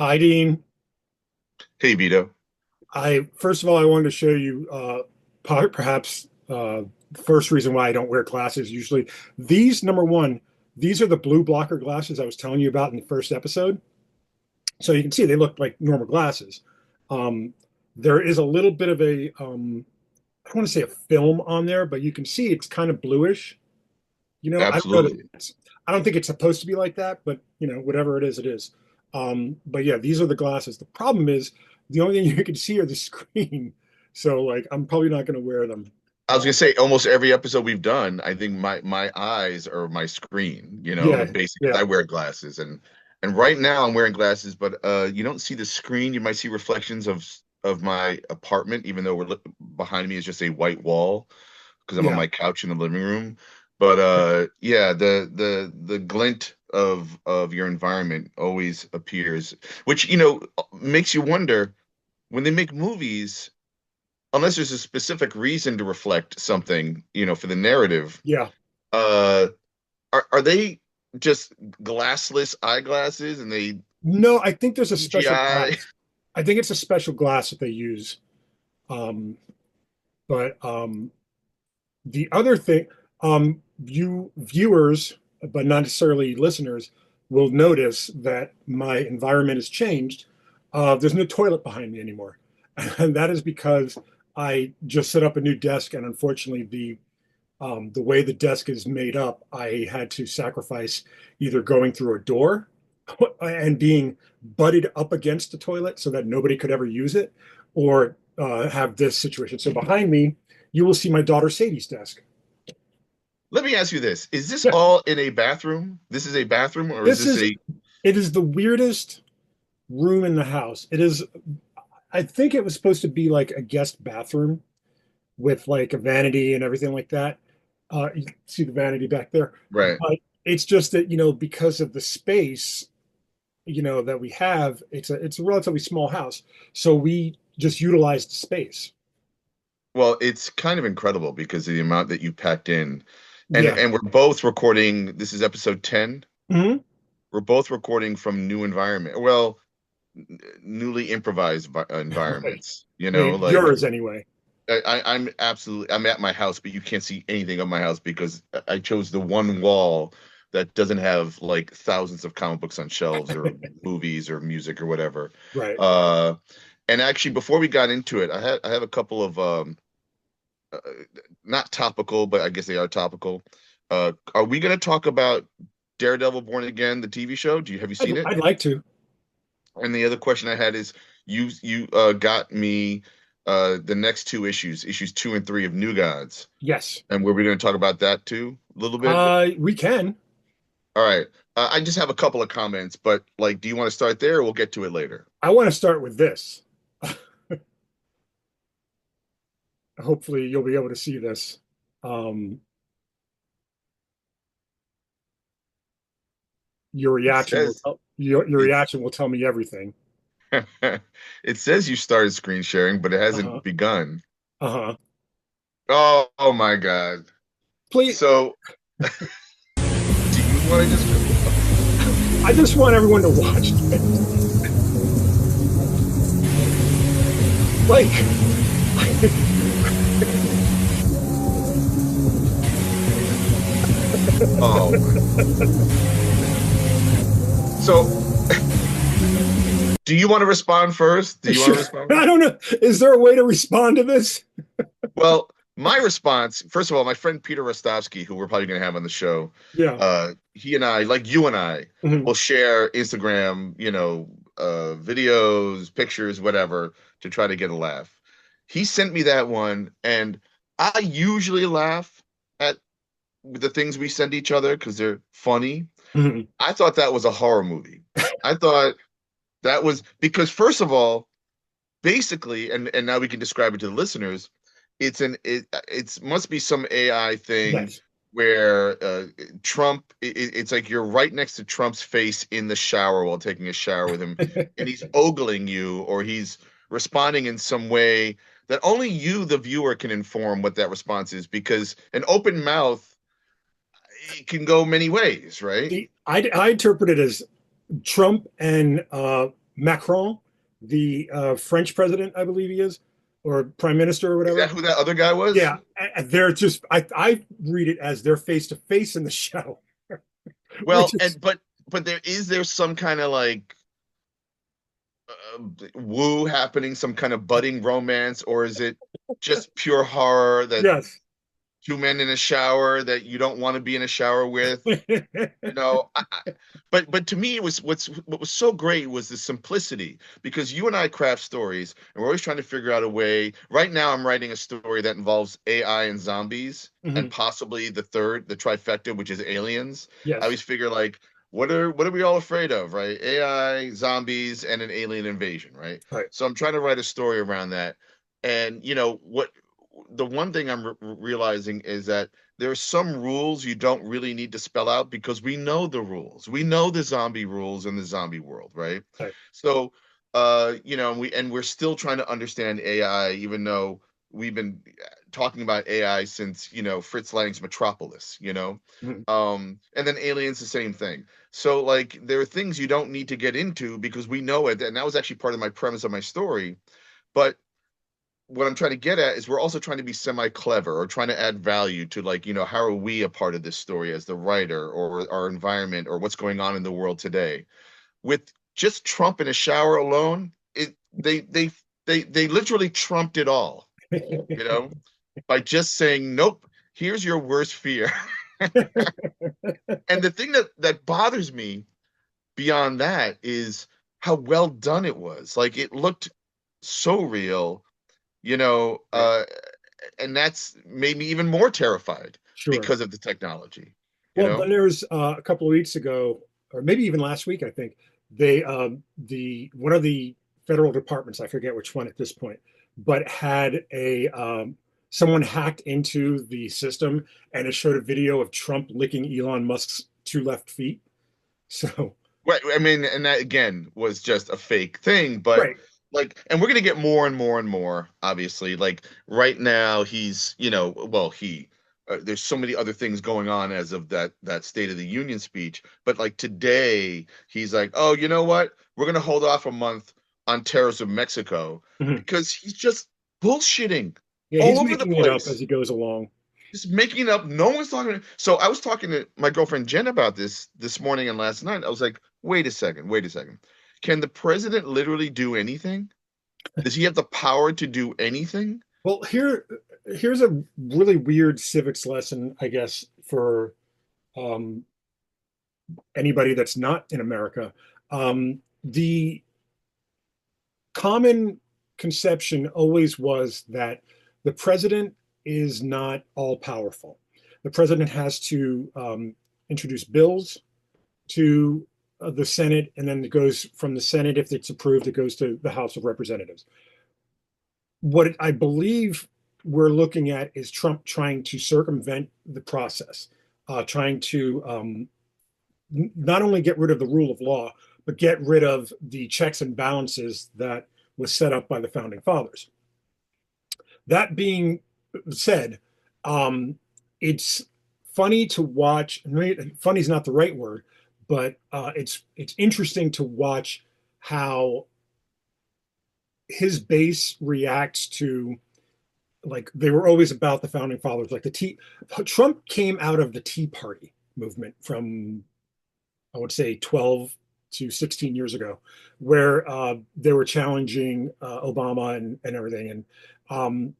Hi, Dean. Hey, Vito. I first of all, I wanted to show you perhaps the first reason why I don't wear glasses usually. These, number one, these are the blue blocker glasses I was telling you about in the first episode. So you can see they look like normal glasses. Um, there is a little bit of I don't want to say a film on there, but you can see it's kind of bluish. I don't know that Absolutely. I don't think it's supposed to be like that, but whatever it is, it is. But yeah, these are the glasses. The problem is the only thing you can see are the screen. So like I'm probably not going to wear them. I was gonna say almost every episode we've done, I think my eyes are my screen, Yeah, basically 'cause yeah, I wear glasses and right now I'm wearing glasses, but you don't see the screen. You might see reflections of my apartment, even though behind me is just a white wall because I'm on yeah. my couch in the living room. But yeah, the glint of your environment always appears, which makes you wonder when they make movies, unless there's a specific reason to reflect something, for the narrative, Yeah. uh, are they just glassless eyeglasses and they No, I think there's a special CGI? glass. I think it's a special glass that they use. Um, but the other thing, you viewers, but not necessarily listeners, will notice that my environment has changed. There's no toilet behind me anymore, and that is because I just set up a new desk, and unfortunately, the way the desk is made up, I had to sacrifice either going through a door and being butted up against the toilet so that nobody could ever use it, or have this situation. So behind me, you will see my daughter Sadie's desk. Let me ask you this. Is this Yeah, all in a bathroom? This is a bathroom, or is this this is a it is the weirdest room in the house. It is. I think it was supposed to be like a guest bathroom with like a vanity and everything like that. You can see the vanity back there, right? but it's just that because of the space that we have, it's a relatively small house, so we just utilize the space. Well, it's kind of incredible because of the amount that you packed in. And Yeah. and we're both recording. This is episode 10. Hmm. We're both recording from new environment. Well, newly improvised Right. environments, like Yours anyway. I'm at my house, but you can't see anything of my house because I chose the one wall that doesn't have like thousands of comic books on shelves or movies or music or whatever. Right. Uh, and actually, before we got into it, I have a couple of uh, not topical, but I guess they are topical. Are we going to talk about Daredevil Born Again, the TV show? Have you I'd, seen it? I'd like to. And the other question I had is you got me the next two issues 2 and 3 of New Gods. Yes. And were we going to talk about that too a little bit? We can. All right. I just have a couple of comments, but like, do you want to start there or we'll get to it later? I want to start with this. Hopefully, you'll be able to see this. Um, your It reaction will says tell your it's reaction will tell me everything. it says you started screen sharing, but it Uh-huh. hasn't begun. Uh-huh. Oh my God. Please, So do you want to just I just want everyone to watch this. Like, oh my. So do you want to respond first? Do you want sure. to respond? I don't know. Is there a way to respond to this? Well, my response, first of all, my friend Peter Rostovsky, who we're probably going to have on the show, Yeah. he and I, like you and I, Mhm. will share Instagram, videos, pictures, whatever, to try to get a laugh. He sent me that one, and I usually laugh at the things we send each other because they're funny. Mhm. I thought that was a horror movie. I thought that was because, first of all, basically, and now we can describe it to the listeners. It's must be some AI thing Yes. where it's like you're right next to Trump's face in the shower while taking a shower with him, and he's ogling you or he's responding in some way that only you, the viewer, can inform what that response is because an open mouth, it can go many ways, right? I interpret it as Trump and Macron, the French president, I believe he is, or prime minister or Is that whatever. who that other guy was? Yeah, they're just I read it as they're face to face in the show, which Well, is but there some kind of like woo happening, some kind of budding romance, or is it just pure horror that yes. two men in a shower that you don't want to be in a shower with? You know, but to me, it was what was so great was the simplicity because you and I craft stories, and we're always trying to figure out a way. Right now, I'm writing a story that involves AI and zombies, and Mhm. possibly the trifecta, which is aliens. I Yes. always figure like, what are we all afraid of, right? AI, zombies, and an alien invasion, right? Right. So I'm trying to write a story around that, and what the one thing I'm realizing is that there are some rules you don't really need to spell out because we know the rules. We know the zombie rules in the zombie world, right? Right. So, we're still trying to understand AI, even though we've been talking about AI since Fritz Lang's Metropolis, Mhm. and then aliens, the same thing. So, like, there are things you don't need to get into because we know it, and that was actually part of my premise of my story. But what I'm trying to get at is we're also trying to be semi clever or trying to add value to like, how are we a part of this story as the writer or our environment or what's going on in the world today? With just Trump in a shower alone, they literally trumped it all, you know, by just saying, nope, here's your worst fear. And the thing that bothers me beyond that is how well done it was. Like it looked so real, you know, Right. and that's made me even more terrified Sure. because of the technology, you Well, then know? there was a couple of weeks ago, or maybe even last week, I think they the one of the federal departments, I forget which one at this point, but had a someone hacked into the system and it showed a video of Trump licking Elon Musk's two left feet. So, Right. I mean, and that again was just a fake thing, but right. like, and we're gonna get more and more and more, obviously. Like right now, he's, well, there's so many other things going on as of that State of the Union speech, but like today, he's like, oh, you know what? We're gonna hold off a month on terrorists of Mexico Mhm. because he's just bullshitting Yeah, all he's over the making it up as place. he goes along. Just making up. No one's talking. So I was talking to my girlfriend Jen about this morning and last night. I was like, wait a second, wait a second. Can the president literally do anything? Does he have the power to do anything? Well, here's a really weird civics lesson, I guess, for um, anybody that's not in America. The common conception always was that the president is not all powerful. The president has to introduce bills to the Senate, and then it goes from the Senate, if it's approved, it goes to the House of Representatives. What I believe we're looking at is Trump trying to circumvent the process, trying to not only get rid of the rule of law, but get rid of the checks and balances that was set up by the founding fathers. That being said, it's funny to watch. Funny is not the right word, but it's interesting to watch how his base reacts to, like, they were always about the founding fathers, like the tea. Trump came out of the Tea Party movement from, I would say, 12 to 16 years ago, where they were challenging Obama and everything. And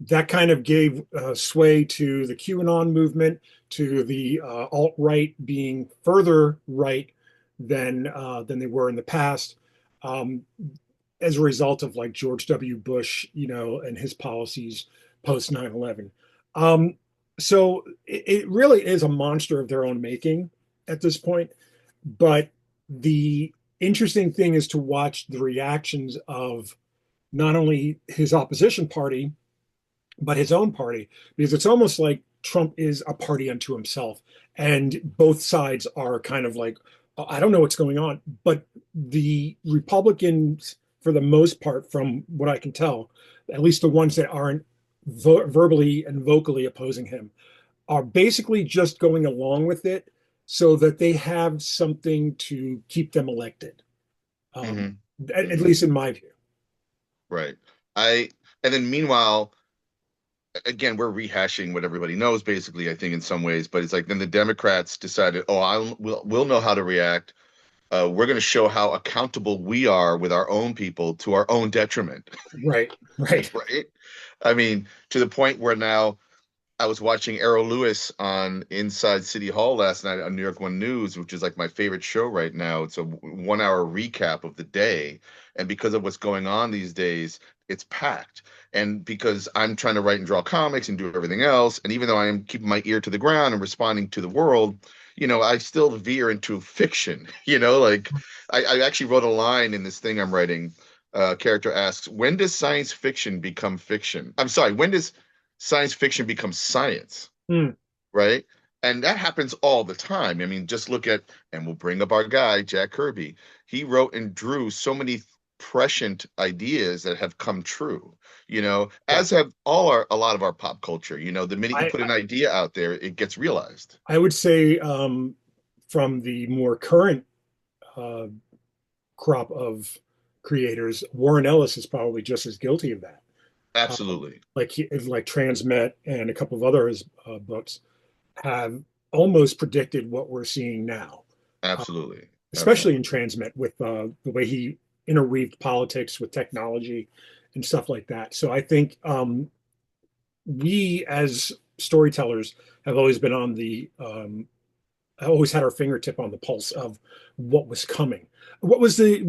that kind of gave sway to the QAnon movement, to the alt right being further right than they were in the past, um, as a result of like George W. Bush, and his policies post 9/11. So it really is a monster of their own making at this point. But the interesting thing is to watch the reactions of not only his opposition party, but his own party, because it's almost like Trump is a party unto himself. And both sides are kind of like, I don't know what's going on. But the Republicans, for the most part, from what I can tell, at least the ones that aren't verbally and vocally opposing him, are basically just going along with it so that they have something to keep them elected. Um, Hmm. at Hmm. least in my view. Right. I and then meanwhile, again, we're rehashing what everybody knows, basically, I think in some ways, but it's like then the Democrats decided, oh, we'll know how to react. We're going to show how accountable we are with our own people to our own detriment, Right, right. right? I mean, to the point where now I was watching Errol Lewis on Inside City Hall last night on New York One News, which is like my favorite show right now. It's a 1 hour recap of the day. And because of what's going on these days, it's packed. And because I'm trying to write and draw comics and do everything else, and even though I am keeping my ear to the ground and responding to the world, I still veer into fiction. Like I actually wrote a line in this thing I'm writing. Character asks, when does science fiction become fiction? I'm sorry, when does science fiction becomes science, Hmm. right? And that happens all the time. I mean, just look at, and we'll bring up our guy, Jack Kirby. He wrote and drew so many prescient ideas that have come true, Yeah. as have a lot of our pop culture. The minute you I put an idea out there, it gets realized. I would say from the more current uh, crop of creators, Warren Ellis is probably just as guilty of that. Absolutely. Like Transmet and a couple of other his books have almost predicted what we're seeing now, uh, Absolutely. especially in Absolutely. Transmet with the way he interweaved politics with technology and stuff like that. So I think we as storytellers have always been on the always had our fingertip on the pulse of what was coming. What was the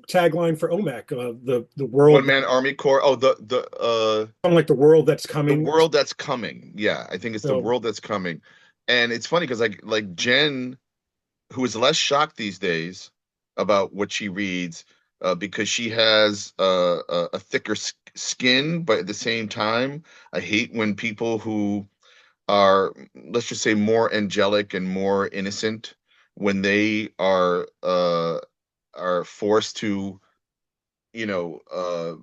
tagline for OMAC? The One world, man army corps. Oh, something like the world that's the coming. world that's coming. Yeah, I think it's the So world that's coming. And it's funny because like Jen, who is less shocked these days about what she reads, because she has a thicker skin, but at the same time, I hate when people who are, let's just say, more angelic and more innocent, when they are forced to, you know, uh,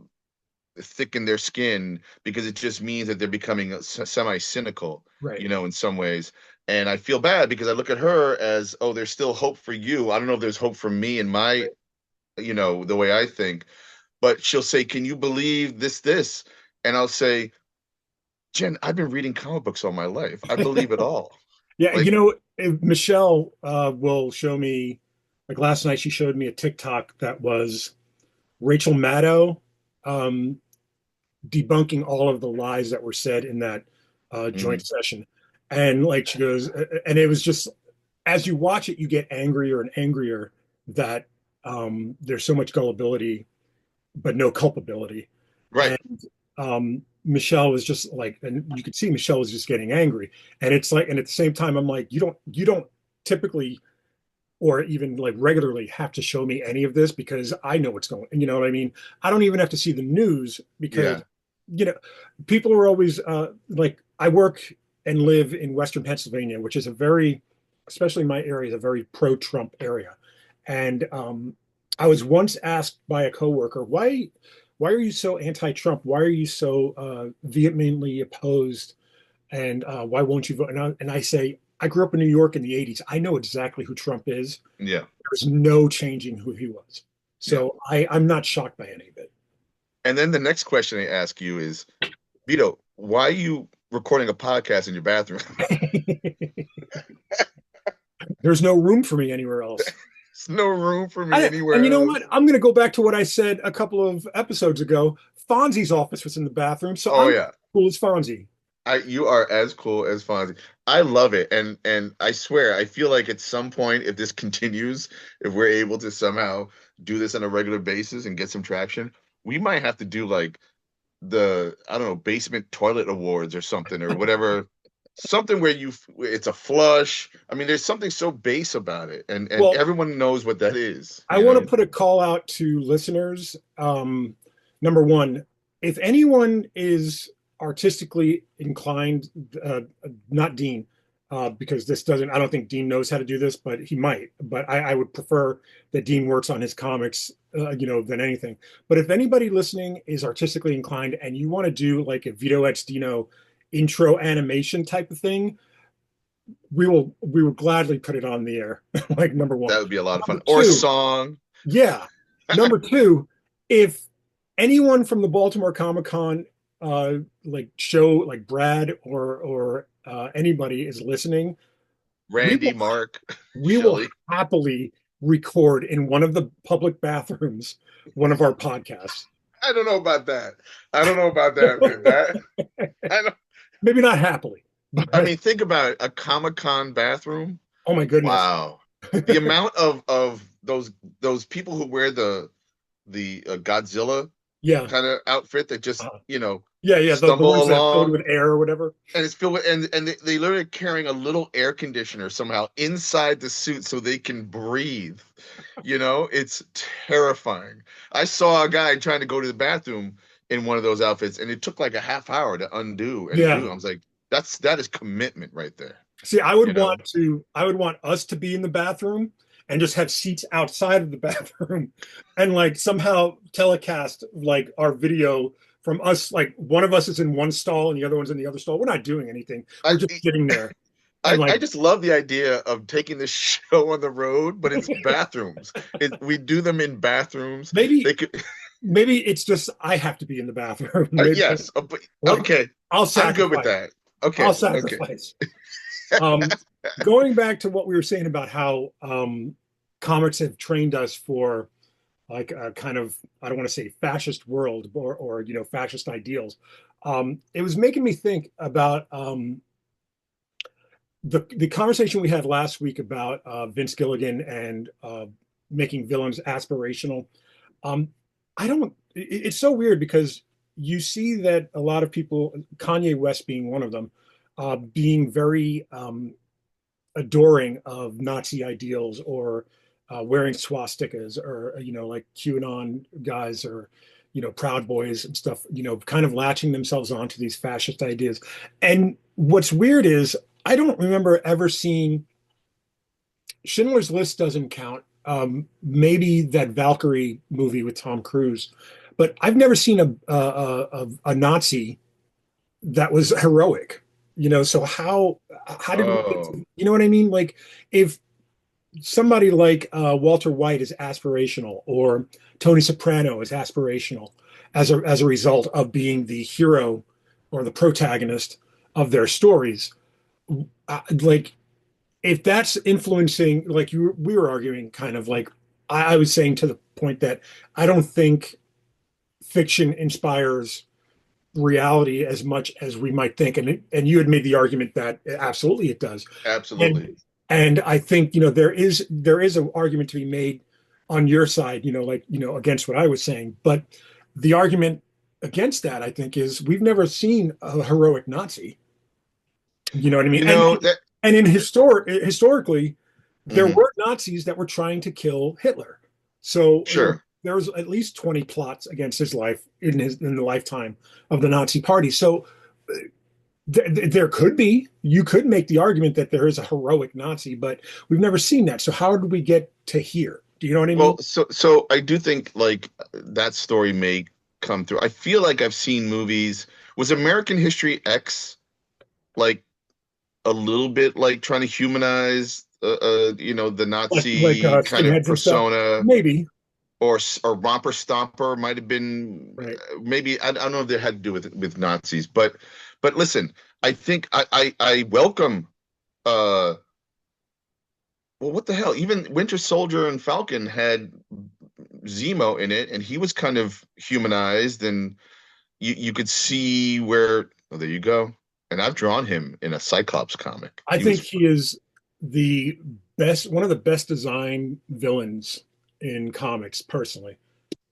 thicken their skin because it just means that they're becoming semi-cynical, right, in some ways. And I feel bad because I look at her as, oh, there's still hope for you. I don't know if there's hope for me and my, right. the way I think. But she'll say, "Can you believe this?" And I'll say, "Jen, I've been reading comic books all my life. I believe it all." Yeah, Like, if Michelle will show me, like last night, she showed me a TikTok that was Rachel Maddow um, debunking all of the lies that were said in that joint mhm. session. And like she goes, and it was just as you watch it, you get angrier and angrier that there's so much gullibility, but no culpability. Right. And Michelle was just like, and you could see Michelle was just getting angry. And it's like, and at the same time, I'm like, you don't typically or even like regularly have to show me any of this because I know what's going. You know what I mean? I don't even have to see the news because Yeah. you know people are always like I work and live in Western Pennsylvania, which is a very, especially my area, is a very pro-Trump area. And I was once asked by a coworker, why are you so anti-Trump? Why are you so vehemently opposed? And why won't you vote? And I say, I grew up in New York in the 80s. I know exactly who Trump is. Yeah. There's no changing who he was. Yeah. So I'm not shocked by any of And then the next question I ask you is, Vito, why are you recording a podcast in your bathroom? it. There's no room for me anywhere else. There's no room for me And anywhere you know what? else. I'm going to go back to what I said a couple of episodes ago. Fonzie's office was in the bathroom, so Oh I'm yeah. cool as Fonzie. You are as cool as Fonzie. I love it. And I swear, I feel like at some point, if this continues, if we're able to somehow do this on a regular basis and get some traction, we might have to do like I don't know, basement toilet awards or something or whatever. Something where it's a flush. I mean, there's something so base about it, and Well, everyone knows what that is, I want to put a call out to listeners. Number one, if anyone is artistically inclined, not Dean, because this doesn't, I don't think Dean knows how to do this, but he might. But I would prefer that Dean works on his comics, than anything. But if anybody listening is artistically inclined and you want to do like a Vito X Dino intro animation type of thing, we will gladly put it on the air. Like number one. that would be a lot of fun. Number Or a two, song. yeah. Number two, if anyone from the Baltimore Comic Con like show like Brad or anybody is listening, we Randy, will Mark, we will Shelley. happily record in one of the public bathrooms one of our podcasts. I don't know about that. I don't know about that, man. That I don't. Maybe not happily, I but mean, think about it, a Comic-Con bathroom. oh my goodness. Wow. The amount of those people who wear the Godzilla Yeah. kind of outfit that just, Uh, yeah. The stumble ones that filled along, with air or whatever. and it's filled with, and they literally carrying a little air conditioner somehow inside the suit so they can breathe. It's terrifying. I saw a guy trying to go to the bathroom in one of those outfits, and it took like a half hour to undo and do. Yeah. I was like, that is commitment right there. See, You know, I would want us to be in the bathroom and just have seats outside of the bathroom and like somehow telecast like our video from us. Like one of us is in one stall and the other one's in the other stall. We're not doing anything. I We're just sitting there and I like just love the idea of taking this show on the road, but it's bathrooms. We do them in bathrooms. maybe They could, maybe it's just I have to be in the bathroom. Maybe yes, but well, okay, I'll I'm good with sacrifice. that. Okay, I'll okay. sacrifice. Um, Going back to what we were saying about how comics have trained us for like a kind of I don't want to say fascist world or fascist ideals. It was making me think about the conversation we had last week about Vince Gilligan and making villains aspirational. Um, I don't. It's so weird because you see that a lot of people, Kanye West being one of them, being very adoring of Nazi ideals or wearing swastikas or like QAnon guys or Proud Boys and stuff. Kind of latching themselves onto these fascist ideas. And what's weird is I don't remember ever seeing Schindler's List doesn't count. Maybe that Valkyrie movie with Tom Cruise, but I've never seen a Nazi that was heroic. So how did we get Oh, to, you know what I mean? Like if somebody like Walter White is aspirational or Tony Soprano is aspirational as a result of being the hero or the protagonist of their stories, like if that's influencing, like we were arguing, kind of like I was saying to the point that I don't think fiction inspires reality as much as we might think, and you had made the argument that absolutely it does, absolutely. and and I think there is an argument to be made on your side, like against what I was saying, but the argument against that I think is we've never seen a heroic Nazi. You know what I mean? You And know that. and historically, there Mhm, were Nazis that were trying to kill Hitler. So sure. there was at least 20 plots against his life in the lifetime of the Nazi Party. So there could be you could make the argument that there is a heroic Nazi, but we've never seen that. So how did we get to here? Do you know what I Well, mean? so I do think like that story may come through. I feel like I've seen movies. Was American History X like a little bit like trying to humanize, the Like Nazi kind of skinheads and stuff? persona, Maybe, or Romper Stomper might have been, right? maybe I don't know if it had to do with Nazis, but listen, I think I welcome, uh well, what the hell, even Winter Soldier and Falcon had Zemo in it, and he was kind of humanized, and you could see where, oh, there you go. And I've drawn him in a Cyclops comic. I He think was, he is the one of the best designed villains in comics, personally.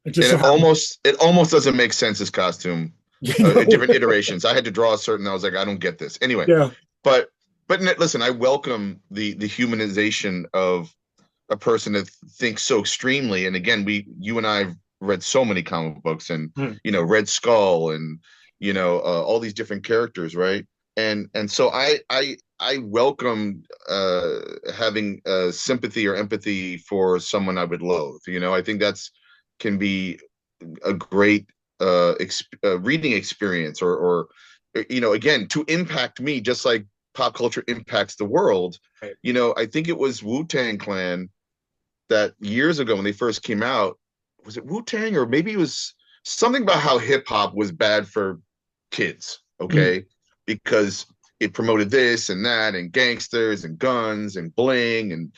It just and so happens, it almost doesn't make sense, his costume, you know, different iterations. I had to draw a certain. I was like, I don't get this. Anyway, yeah, but listen, I welcome the humanization of a person that thinks so extremely. And again, you and I have read so many comic books, and hmm. Red Skull, and all these different characters, right? And so I welcome having sympathy or empathy for someone I would loathe. I think that's can be a great reading experience, or again, to impact me just like pop culture impacts the world. Right. I think it was Wu-Tang Clan that years ago when they first came out, was it Wu-Tang, or maybe it was something about how hip hop was bad for kids, Mm. okay? Because it promoted this and that and gangsters and guns and bling and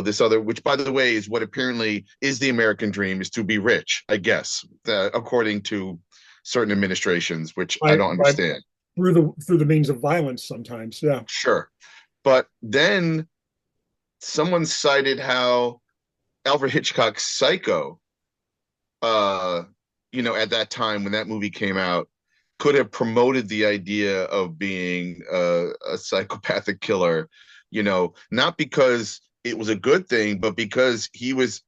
this other, which by the way is what apparently is the American dream, is to be rich, I guess, according to certain administrations, which I don't By understand. through the means of violence sometimes. Yeah. Sure. But then someone cited how Alfred Hitchcock's Psycho, uh, at that time when that movie came out, could have promoted the idea of being a psychopathic killer, not because it was a good thing, but because he was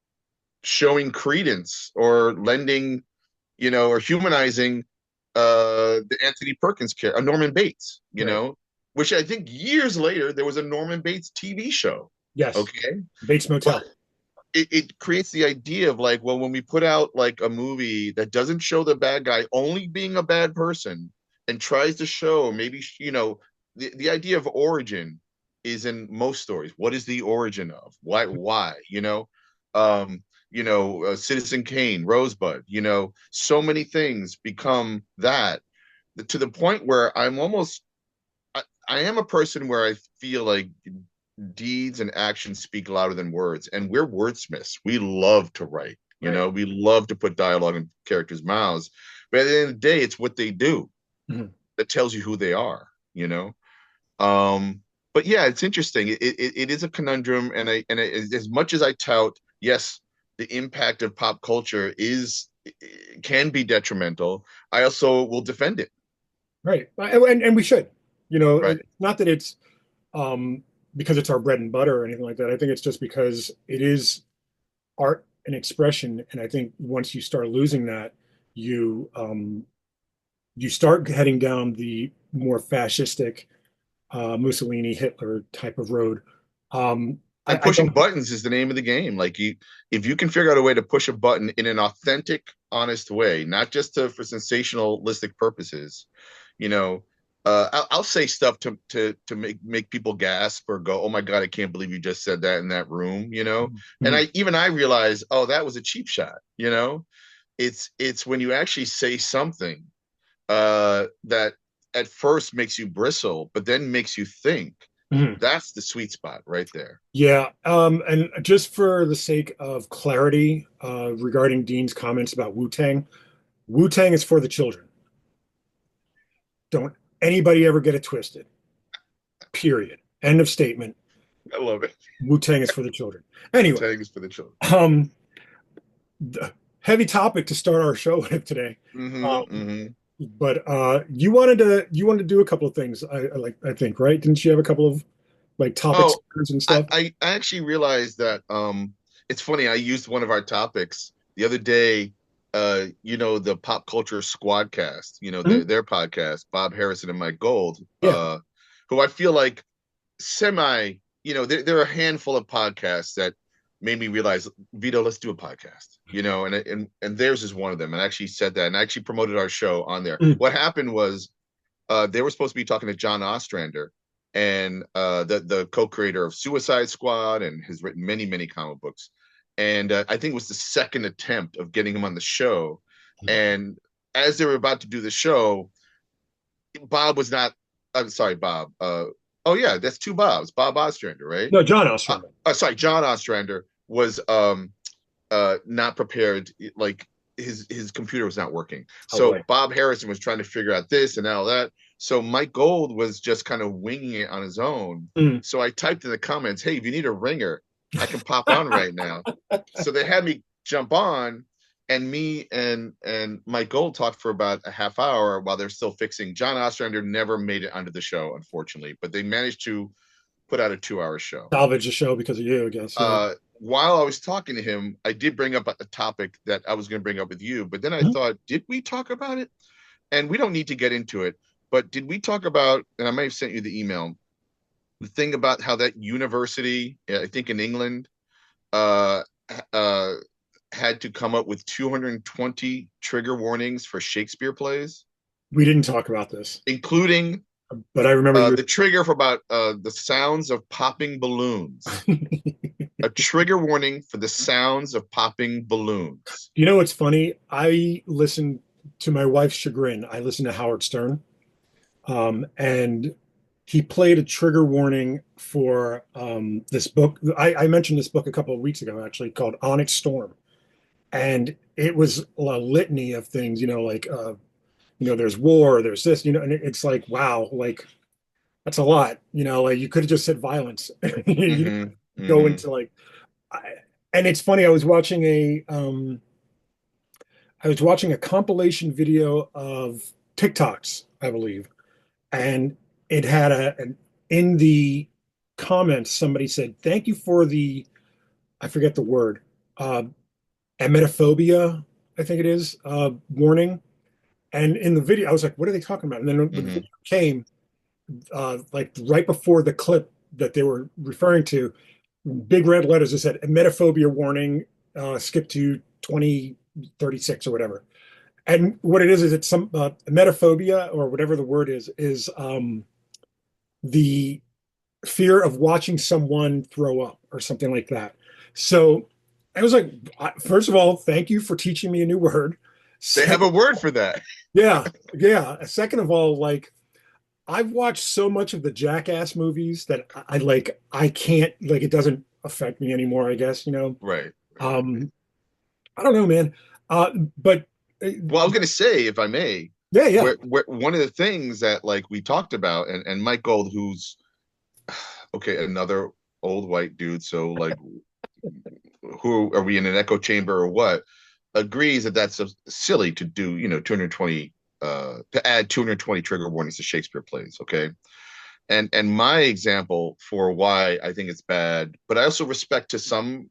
showing credence or lending, or humanizing the Anthony Perkins character, Norman Bates, Right. which I think years later there was a Norman Bates TV show. Yes. Okay. Bates But Motel. it creates the idea of like, well, when we put out like a movie that doesn't show the bad guy only being a bad person and tries to show maybe, the idea of origin is in most stories. What is the origin of? Why? Citizen Kane, Rosebud, so many things become that, to the point where I am a person where I feel like deeds and actions speak louder than words, and we're wordsmiths. We love to write, Right. we love to put dialogue in characters' mouths, but at the end of the day it's what they do Mhm. that tells you who they are, um but yeah, it's interesting. It is a conundrum, as much as I tout, yes, the impact of pop culture can be detrimental, I also will defend it. Right. And we should. Right. It's not that it's um, because it's our bread and butter or anything like that. I think it's just because it is art and expression, and I think once you start losing that, you you start heading down the more fascistic Mussolini, Hitler type of road. And I pushing don't. buttons is the name of the game. Like, if you can figure out a way to push a button in an authentic, honest way, not just for sensationalistic purposes, you know, I'll say stuff to make people gasp or go, "Oh my God, I can't believe you just said that in that room," And Mhm. I realize, oh, that was a cheap shot. It's when you actually say something that at first makes you bristle, but then makes you think. Mhm. That's the sweet spot right there. Yeah, and just for the sake of clarity regarding Dean's comments about Wu-Tang, Wu-Tang is for the children. Don't anybody ever get it twisted. Period. End of statement. I love it. Wu-Tang is for the children. Wu Anyway, Tang is for the children. um, heavy topic to start our show with today. Mm-hmm. Um, Mm-hmm. but you wanted to do a couple of things. I think, right? Didn't you have a couple of like topics Oh, and I, stuff? I actually realized that it's funny. I used one of our topics the other day. The Pop Culture Squadcast, Mhm. their podcast, Bob Harrison and Mike Gold, Yeah. who I feel like semi, there are a handful of podcasts that made me realize, Vito, let's do a podcast, and theirs is one of them. And I actually said that, and I actually promoted our show on there. Mhm. What happened was, they were supposed to be talking to John Ostrander, and the co-creator of Suicide Squad, and has written many many comic books. And I think it was the second attempt of getting him on the show. And as they were about to do the show, Bob was not. I'm sorry, Bob. Oh yeah, that's two Bobs. Bob Ostrander, right? No, John Ostrander. Sorry, John Ostrander was not prepared. Like, his computer was not working. Oh So boy. Bob Harrison was trying to figure out this and all that. So Mike Gold was just kind of winging it on his own. Mm. So I typed in the comments, "Hey, if you need a ringer, I can pop on right now." So they had me jump on, and me and Mike Gold talked for about a half hour while they're still fixing. John Ostrander never made it onto the show, unfortunately, but they managed to put out a 2 hour show. Salvage the show because of you, I guess. Yeah. While I was talking to him, I did bring up a topic that I was going to bring up with you, but then I Mhm. thought, did we talk about it? And we don't need to get into it, but did we talk about, and I may have sent you the email, the thing about how that university, I think in England, uh, uh, had to come up with 220 trigger warnings for Shakespeare plays, We didn't talk about this, including but I remember you. the trigger for about the sounds of popping balloons. A trigger warning for the sounds of popping balloons. You know what's funny? I listen to my wife's chagrin. I listen to Howard Stern, and he played a trigger warning for this book. I mentioned this book a couple of weeks ago, actually, called Onyx Storm, and it was a litany of things. Like there's war, there's this, and it's like, wow, like that's a lot. Like you could have just said violence. You Mm-hmm. go Mm-hmm. into like, I, and it's funny. I was watching a compilation video of TikToks, I believe, and it had in the comments, somebody said, "Thank you for the, I forget the word, uh, emetophobia, I think it is, warning." And in the video, I was like, "What are they talking about?" And then when the Mm-hmm. video came, like right before the clip that they were referring to, big red letters that said emetophobia warning, skip to 2036 or whatever. And what it is it's some emetophobia or whatever the word is the fear of watching someone throw up or something like that. So I was like, first of all, thank you for teaching me a new word. They have Second, a word for that. yeah, yeah. Second of all, like I've watched so much of the Jackass movies that I can't like it doesn't affect me anymore, I guess. Right. Right. Um, I don't know, man. But Well, I was going to say, if I may, yeah, yeah, where one of the things that like we talked about, and Mike Gold, who's okay, another old white dude. So like, who are we in an echo chamber or what? Agrees that that's silly to do. 220 to add 220 trigger warnings to Shakespeare plays. Okay, and my example for why I think it's bad, but I also respect to some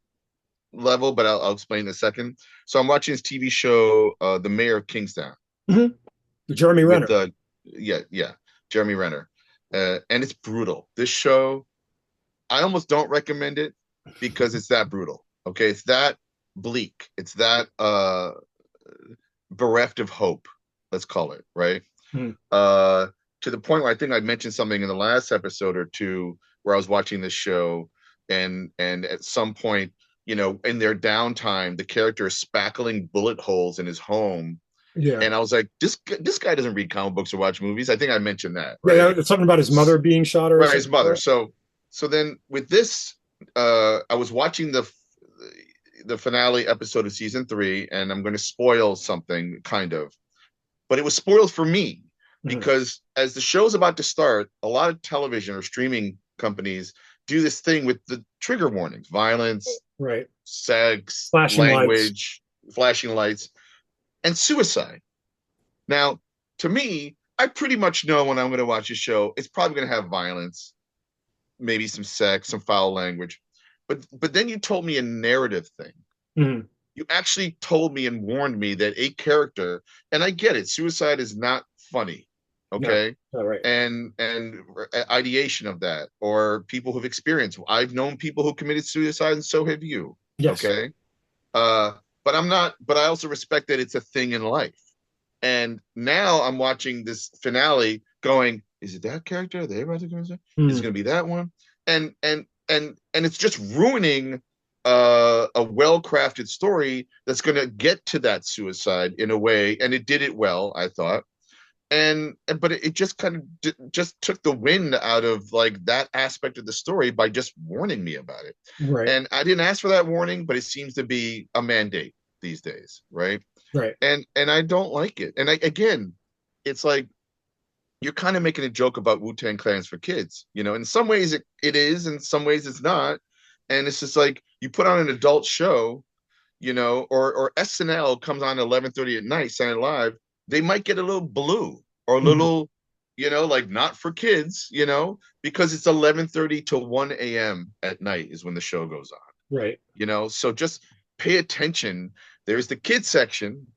level, but I'll explain in a second. So I'm watching this TV show, The Mayor of Kingstown, hmm Jeremy with Renner. yeah, Jeremy Renner, and it's brutal. This show, I almost don't recommend it because it's that brutal. Okay, it's that bleak. It's that bereft of hope. Let's call it right. Mhm. Uh, to the point where I think I mentioned something in the last episode or two where I was watching this show, and at some point, in their downtime, the character is spackling bullet holes in his home, Yeah. and I was like, this guy doesn't read comic books or watch movies. I think I mentioned that, Yeah, right? it's something about his mother being shot or Right, his something mother. like that. So then with this, I was watching the finale episode of season 3, and I'm going to spoil something, kind of, but it was spoiled for me Mhm. because as the show's about to start, a lot of television or streaming companies do this thing with the trigger warnings: violence, Right. sex, Flashing lights. language, flashing lights, and suicide. Now, to me, I pretty much know when I'm going to watch a show, it's probably going to have violence, maybe some sex, some foul language. But then you told me a narrative thing. Mhm. You actually told me and warned me that a character, and I get it, suicide is not funny, No, okay? all right. And ideation of that, or people who've experienced. I've known people who committed suicide, and so have you, Yes. okay? Uh, but I'm not. But I also respect that it's a thing in life. And now I'm watching this finale, going, is it that character? Are they about to go? Is it Mhm. going to be that one? And it's just ruining a well-crafted story that's going to get to that suicide in a way, and it did it well, I thought. But it just kind of just took the wind out of like that aspect of the story by just warning me about it. Right. And I didn't ask for that warning, but it seems to be a mandate these days, right? Right. And I don't like it. And again, it's like you're kind of making a joke about Wu-Tang Clans for kids. In some ways it is, in some ways it's not. And it's just like you put on an adult show, or SNL comes on 11:30 at night, Saturday Night Live, they might get a little blue or a Mhm. little, like not for kids, because it's 11:30 to 1 a.m. at night is when the show goes on. Right. So just pay attention. There's the kid section,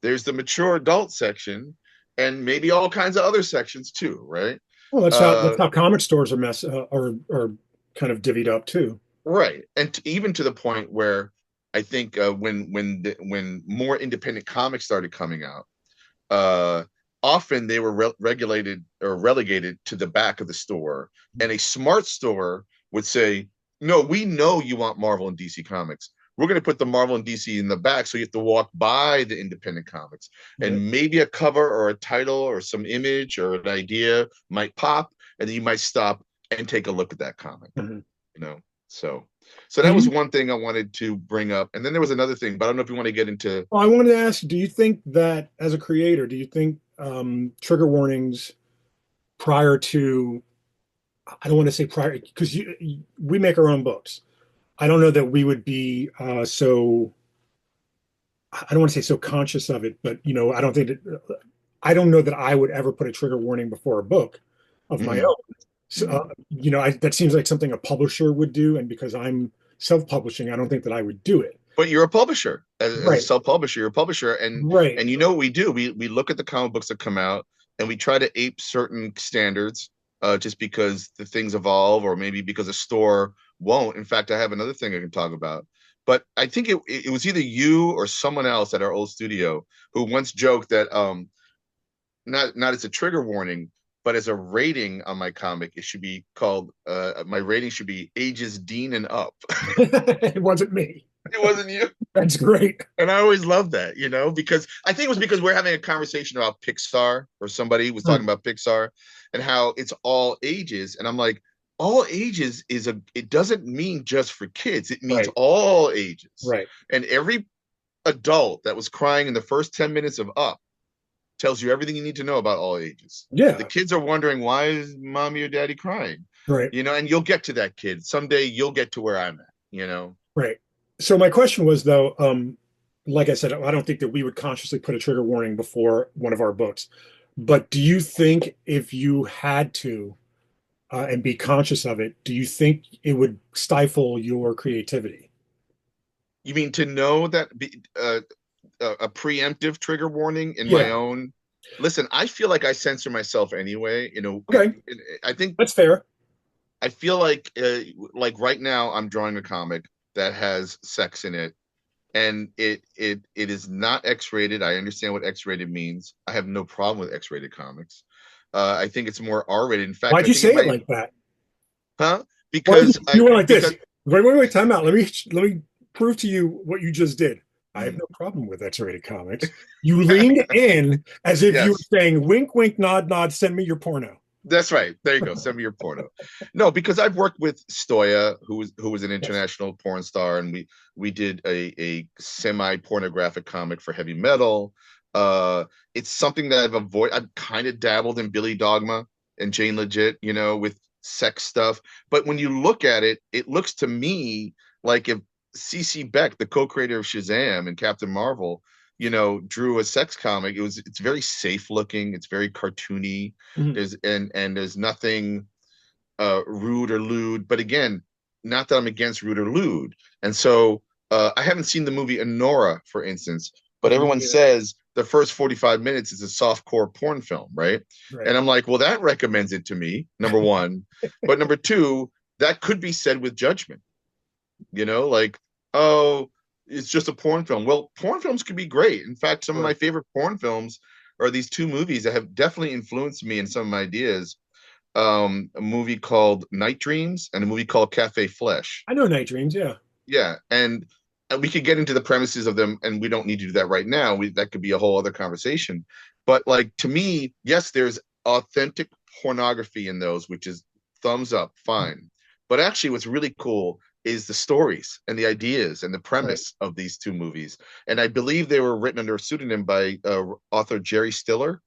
there's the mature adult section, and maybe all kinds of other sections too, right? Well, that's uh how comic stores are kind of divvied up too. right. And even to the point where I think when more independent comics started coming out, uh often they were regulated or relegated to the back of the store, and a smart store would say, No, we know you want Marvel and DC comics. We're going to put the Marvel and DC in the back, so you have to walk by the independent comics, Right. and maybe a cover or a title or some image or an idea might pop, and then you might stop and take a look at that comic. Mhm. You know, so so Do that was you? one thing I wanted to bring up, and then there was another thing, but I don't know if you want to get into. Well, I wanted to ask, do you think that as a creator, do you think trigger warnings prior to, I don't want to say prior, because we make our own books. I don't know that we would be so, I don't want to say so conscious of it, but I don't think that, I don't know that I would ever put a trigger warning before a book of my Mhm, own. So, mhm. that seems like something a publisher would do. And because I'm self-publishing, I don't think that I would do it. But you're a publisher, as a Right. self-publisher. You're a publisher, Right. and you know what we do? We look at the comic books that come out, and we try to ape certain standards, just because the things evolve, or maybe because a store won't. In fact, I have another thing I can talk about. But I think it was either you or someone else at our old studio who once joked that not as a trigger warning, but as a rating on my comic, it should be called my rating should be ages Dean and up. It wasn't me. It wasn't you. That's great. And I always love that, because I think it was because we're having a conversation about Pixar, or somebody was talking Hmm. about Pixar and how it's all ages. And I'm like, all ages it doesn't mean just for kids. It means Right. all ages. Right. And every adult that was crying in the first 10 minutes of Up tells you everything you need to know about all ages. The Yeah. kids are wondering, why is mommy or daddy crying? Right. And you'll get to that kid. Someday you'll get to where I'm at. Right. So my question was though, like I said, I don't think that we would consciously put a trigger warning before one of our books. But do you think if you had to and be conscious of it, do you think it would stifle your creativity? You mean to know that a preemptive trigger warning in my Yeah. own. Listen, I feel like I censor myself anyway. Okay. I think That's fair. I feel like right now I'm drawing a comic that has sex in it, and it is not X-rated. I understand what X-rated means. I have no problem with X-rated comics. I think it's more R-rated. In fact, Why'd I you think it say it might, like that? huh? Why Because you I were like this? because Wait, time out. Let me prove to you what you just did. I have mm, no problem with X-rated comics. You leaned in as if you yes. were saying, wink, wink, nod, nod, send me your porno. That's right. There you go. Send me your porno. No, because I've worked with Stoya, who was an Yes. international porn star, and we did a semi pornographic comic for heavy metal. Uh, it's something that I've avoided. I've kind of dabbled in Billy Dogma and Jane Legit, with sex stuff. But when you look at it, it looks to me like if CC Beck, the co-creator of Shazam and Captain Marvel, drew a sex comic. It's very safe looking. It's very cartoony. Mhm. There's nothing rude or lewd. But again, not that I'm against rude or lewd. And so I haven't seen the movie Anora, for instance, but everyone Yeah. says the first 45 minutes is a softcore porn film, right? Right. And I'm like, well, that recommends it to me, number one. But number two, that could be said with judgment, like, oh, it's just a porn film. Well, porn films could be great. In fact, some of my Sure. favorite porn films are these two movies that have definitely influenced me in some of my ideas. A movie called Night Dreams and a movie called Cafe Flesh. I know Night Dreams. Yeah. Yeah, and we could get into the premises of them, and we don't need to do that right now. That could be a whole other conversation. But like, to me, yes, there's authentic pornography in those, which is thumbs up, fine. But actually, what's really cool is the stories and the ideas and the Right. premise of these two movies. And I believe they were written under a pseudonym by author Jerry Stiller,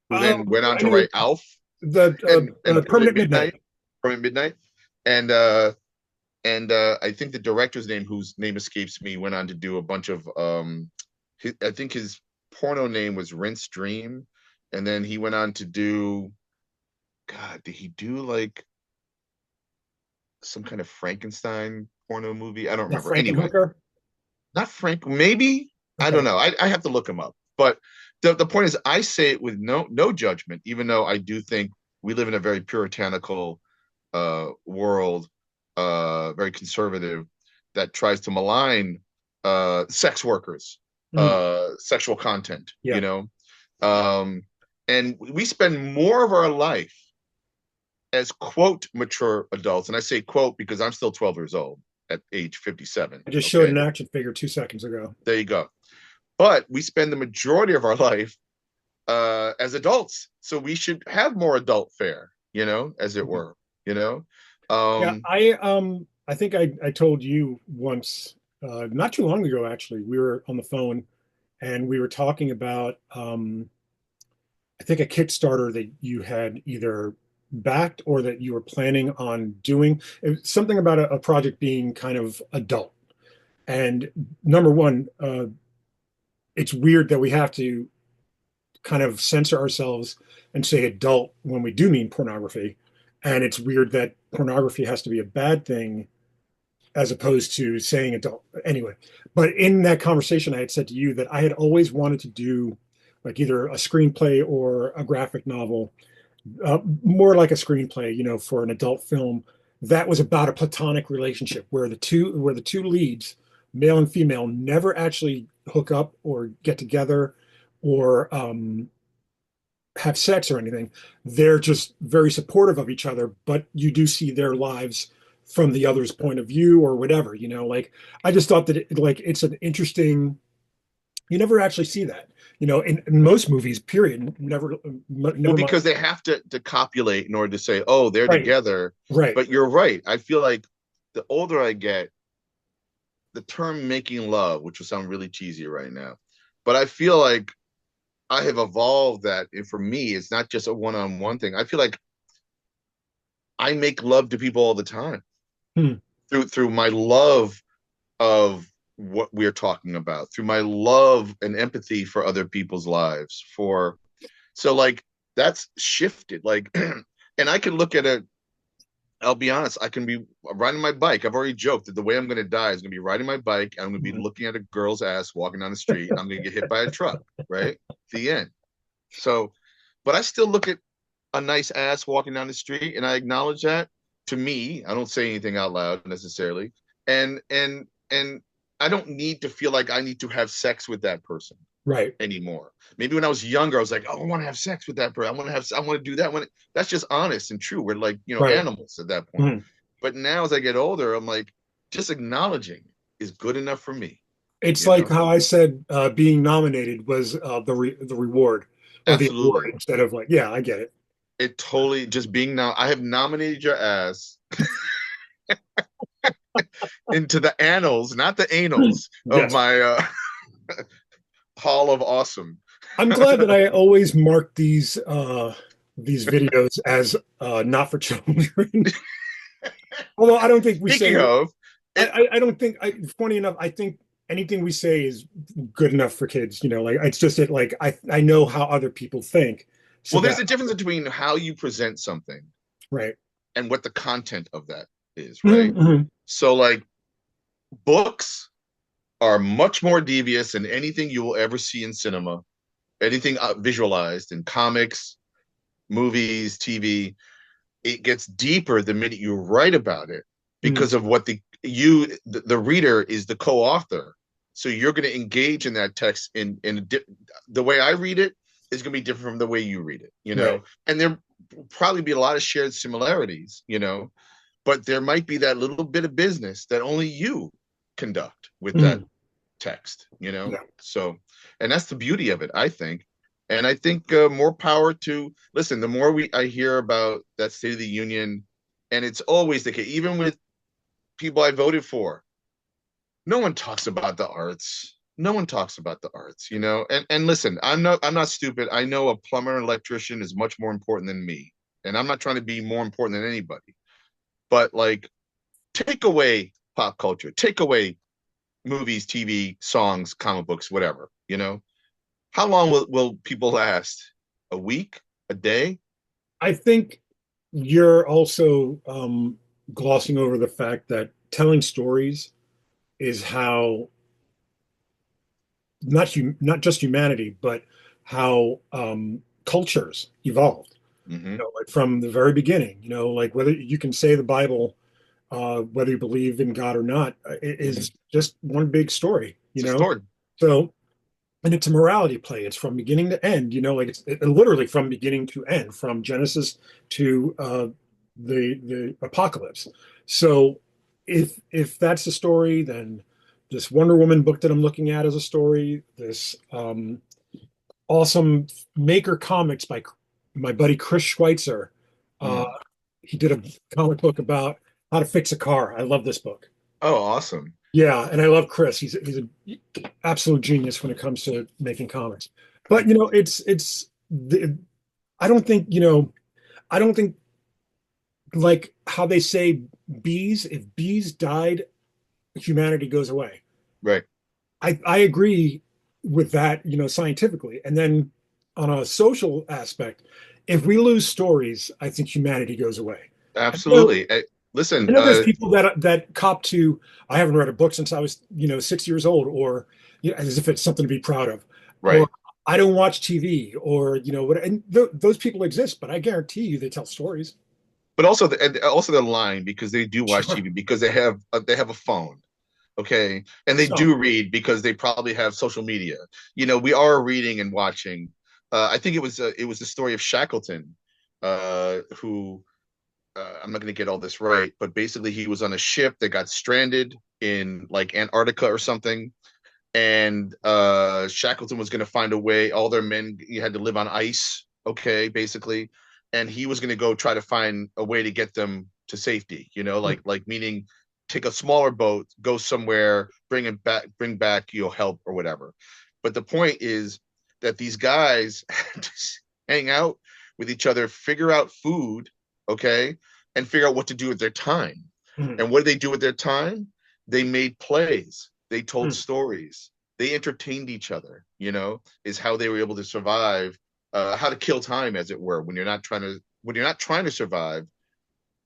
who then went on I to know write Alf the and Permanent Midnight. Permanent Midnight, and I think the director's name, whose name escapes me, went on to do a bunch of I think his porno name was Rinse Dream, and then he went on to do, God, did he do like some kind of Frankenstein porno movie? I don't Yeah, remember. Anyway, Frankenhooker. not Frank, maybe, I don't Okay. know. I have to look him up. But the point is, I say it with no judgment, even though I do think we live in a very puritanical world, very conservative, that tries to malign sex workers, Mm, sexual content, yeah. um, and we spend more of our life as quote mature adults, and I say quote because I'm still 12 years old at age 57. I just showed Okay, an action figure 2 seconds ago. there you go. But we spend the majority of our life as adults, so we should have more adult fare, as it were. You know, Yeah, um, I think I told you once, not too long ago actually. We were on the phone and we were talking about I think a Kickstarter that you had either backed or that you were planning on doing. It was something about a project being kind of adult. And number one, it's weird that we have to kind of censor ourselves and say adult when we do mean pornography. And it's weird that pornography has to be a bad thing as opposed to saying adult. Anyway, but in that conversation, I had said to you that I had always wanted to do like either a screenplay or a graphic novel, more like a screenplay, for an adult film that was about a platonic relationship where the two leads, male and female, never actually hook up or get together or have sex or anything. They're just very supportive of each other, but you do see their lives from the other's point of view or whatever, like I just thought that it's an interesting, you never actually see that, in most movies, period. well, Never mind. because they have to copulate in order to say, oh, they're Right. together. Right. But you're right. I feel like the older I get, the term making love, which will sound really cheesy right now, but I feel like I have evolved that. And for me, it's not just a one-on-one thing. I feel like I make love to people all the time Hmm. through my love of what we're talking about, through my love and empathy for other people's lives. So like that's shifted. Like, and I can look at it. I'll be honest. I can be riding my bike. I've already joked that the way I'm going to die is going to be riding my bike. I'm going to be Mhm. looking at a girl's ass walking down the street. And I'm going to get hit by a truck. Right. The end. So, but I still look at a nice ass walking down the street and I acknowledge that. To me, I don't say anything out loud necessarily. And I don't need to feel like I need to have sex with that person Right. anymore. Maybe when I was younger, I was like, oh, I want to have sex with that person. I want to do that. That's just honest and true. We're like, Right. animals at that point. Mhm. But now as I get older, I'm like, just acknowledging is good enough for me, It's you like know? how I said being nominated was the reward or the award Absolutely. instead of like, yeah, I get it. It totally just being now. I have nominated your ass into the annals, not the anals of Yes. my hall of awesome. I'm glad that I always mark these videos as not for children. Although I don't think we Speaking say of, it I don't think funny enough, I think anything we say is good enough for kids, like it's just that like I know how other people think. So well, there's that a difference between how you present something right. and what the content of that is, right? Mm-hmm. So, like, books are much more devious than anything you will ever see in cinema, anything visualized in comics, movies, TV. It gets deeper the minute you write about it Mm-hmm. because of what the reader is the co-author. So you're going to engage in that text the way I read it is going to be different from the way you read it, Right. and there will probably be a lot of shared similarities, but there might be that little bit of business that only you conduct with that Mm-hmm. text, Yeah. so, and that's the beauty of it, I think. And I think more power to listen. The more I hear about that State of the Union, and it's always the case, even with people I voted for, no one talks about the arts. No one talks about the arts, And listen, I'm not stupid. I know a plumber and electrician is much more important than me, and I'm not trying to be more important than anybody. But like, take away pop culture, take away movies, TV, songs, comic books, whatever. How long will people last? A week? A day? I think you're also glossing over the fact that telling stories is how not just humanity, but how cultures evolved. Mm-hmm. Like from the very beginning. Like whether you can say the Bible, whether you believe in God or not, it Mm-hmm. is just one big story. It's a story. So and it's a morality play. It's from beginning to end. Like it's literally from beginning to end, from Genesis to the apocalypse. So if that's the story, then this Wonder Woman book that I'm looking at is a story. This awesome Maker Comics by my buddy Chris Schweitzer. Uh, Mm. he did a comic book about how to fix a car. I love this book. Oh, awesome. Yeah, and I love Chris. He's an absolute genius when it comes to making comics. But I don't think I don't think like how they say bees. If bees died, humanity goes away. Right. I agree with that, scientifically. And then on a social aspect, if we lose stories, I think humanity goes away. I know, Absolutely. Listen, I know there's people that cop to, I haven't read a book since I was, 6 years old, or as if it's something to be proud of, or right. I don't watch TV, or what. And those people exist, but I guarantee you they tell stories. But also, and also they're lying because they do watch Sure. TV because they have a phone, okay, and they Some. do read because they probably have social media. We are reading and watching. I think it was the story of Shackleton, who I'm not going to get all this right, but basically he was on a ship that got stranded in like Antarctica or something, and Shackleton was going to find a way. All their men you had to live on ice, okay, basically, and he was going to go try to find a way to get them to safety. Like meaning take a smaller boat, go somewhere, bring back help or whatever. But the point is that these guys just hang out with each other, figure out food, okay, and figure out what to do with their time. Mhm. And what did they do with their time? They made plays. They told Mhm. stories. They entertained each other. Is how they were able to survive, how to kill time, as it were. When you're not trying to survive,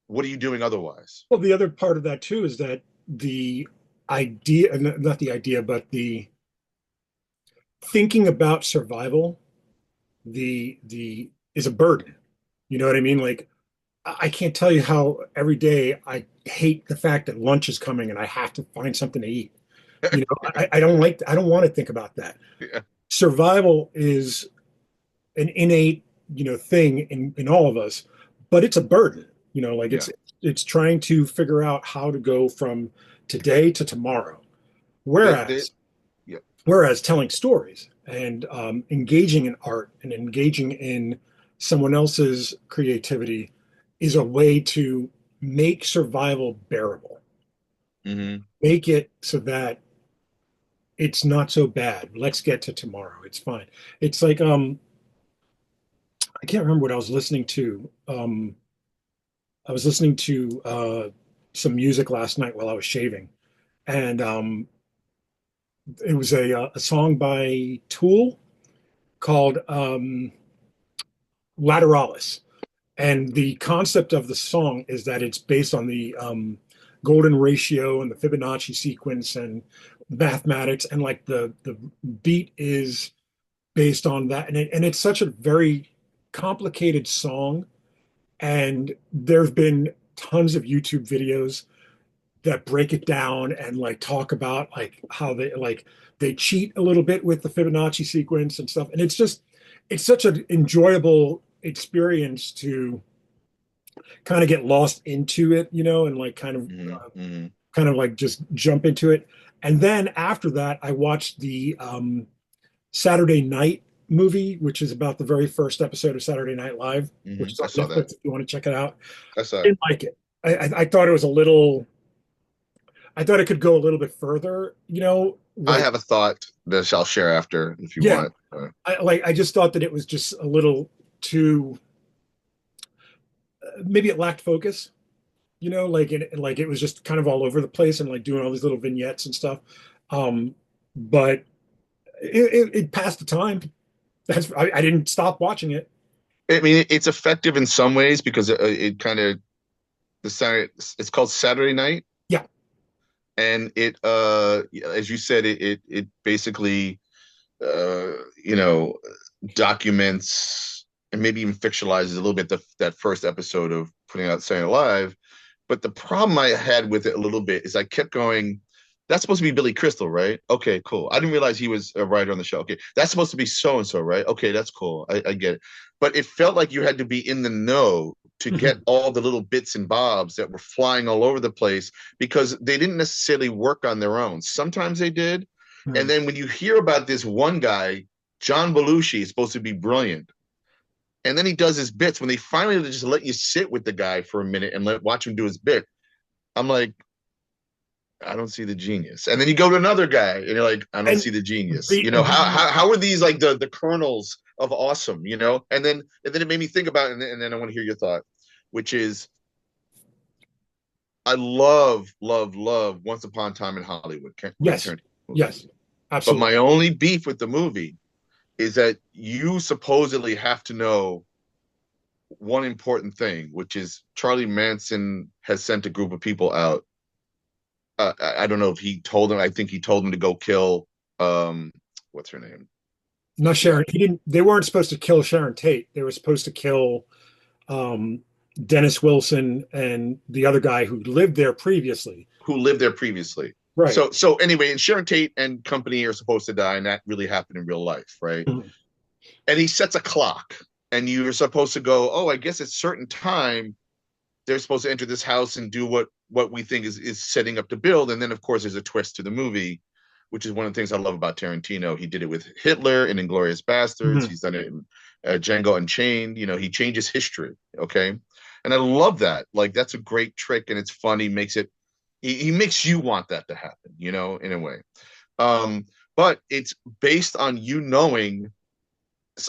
what are you doing otherwise? Well, the other part of that too is that the idea, not the idea, but the thinking about survival, the is a burden. You know what I mean? Like I can't tell you how every day I hate the fact that lunch is coming and I have to find something to eat. I don't want to think about that. Yeah. Survival is an innate, thing in all of us, but it's a burden. Like Yeah. it's trying to figure out how to go from today to tomorrow. The, the, Whereas yeah. whereas telling stories and engaging in art and engaging in someone else's creativity is a way to make survival bearable, Hmm. make it so that it's not so bad. Let's get to tomorrow. It's fine. It's like I can't remember what I was listening to. I was listening to some music last night while I was shaving, and it was a song by Tool called Lateralis. And the concept of the song is that it's based on the golden ratio and the Fibonacci sequence and mathematics, and like the beat is based on that, and it's such a very complicated song. And there have been tons of YouTube videos that break it down and like talk about like how they cheat a little bit with the Fibonacci sequence and stuff. And it's such an enjoyable experience to kind of get lost into it, and like Hmm. Hmm. kind of like just jump into it. And then after that, I watched the Saturday Night movie, which is about the very first episode of Saturday Night Live, Hmm. which is I on saw that. Netflix if you want to check it out. I saw I it. didn't like it. I thought it was a little. I thought it could go a little bit further. I Like have a thought that I'll share after if you yeah, want. I just thought that it was just a little too. Maybe it lacked focus. Like it was just kind of all over the place and like doing all these little vignettes and stuff. Um, but it passed the time. I didn't stop watching it. I mean, it's effective in some ways because it kind of the Saturday, it's called Saturday Night, Yeah. and as you said, it basically uh you know documents and maybe even fictionalizes a little bit that first episode of putting out Saturday Night Live. But the problem I had with it a little bit is I kept going, that's supposed to be Billy Crystal, right? Okay, cool. I didn't realize he was a writer on the show. Okay, that's supposed to be so and so, right? Okay, that's cool. I get it. But it felt like you had to be in the know to get Mhm. all the little bits and bobs that were flying all over the place because they didn't necessarily work on their own. Sometimes they did. And Mhm. then when you hear about this one guy, John Belushi, is supposed to be brilliant. And then he does his bits. When they finally just let you sit with the guy for a minute and watch him do his bit, I'm like, I don't see the genius. And then you go to another guy and you're like, I don't And see the genius. the You know, how are these like the kernels of awesome, you know? And then it made me think about it, and then I want to hear your thought, which is I love Once Upon a Time in Hollywood, Quentin yes, Tarantino movie. yes, But absolutely. my only beef with the movie is that you supposedly have to know one important thing, which is Charlie Manson has sent a group of people out. I don't know if he told them. I think he told them to go kill um, what's her name? No, The Sharon. He didn't. They weren't supposed to kill Sharon Tate. They were supposed to kill um, Dennis Wilson and the other guy who lived there previously. who lived there previously. Right. So anyway, and Sharon Tate and company are supposed to die, and that really happened in real life, right? Mhm. And he sets a clock, and you're supposed to go, oh, I guess at a certain time they're supposed to enter this house and do what we think is setting up to build. And then of course there's a twist to the movie, which is one of the things I love about Tarantino. He did it with Hitler in Inglorious Bastards. Mhm. He's done it in Django Unchained. You know, he changes history. Okay, and I love that. Like that's a great trick, and it's funny. Makes it he makes you want that to happen. You know, in a way. But it's based on you knowing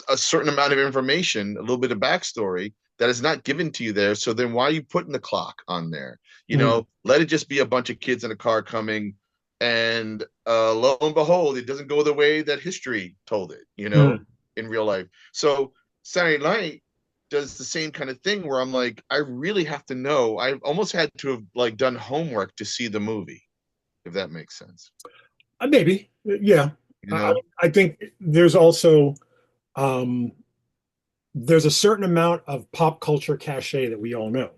a certain amount of information, a little bit of backstory that is not given to you there. So then why are you putting the clock on there? You Mhm. know, let it just be a bunch of kids in a car coming, and lo and behold, it doesn't go the way that history told it, you know, Mhm. in real life. So Saturday Night does the same kind of thing where I'm like, I really have to know. I almost had to have like done homework to see the movie, if that makes sense. Maybe. Yeah. You I, know? I think there's also um, there's a certain amount of pop culture cachet that we all know,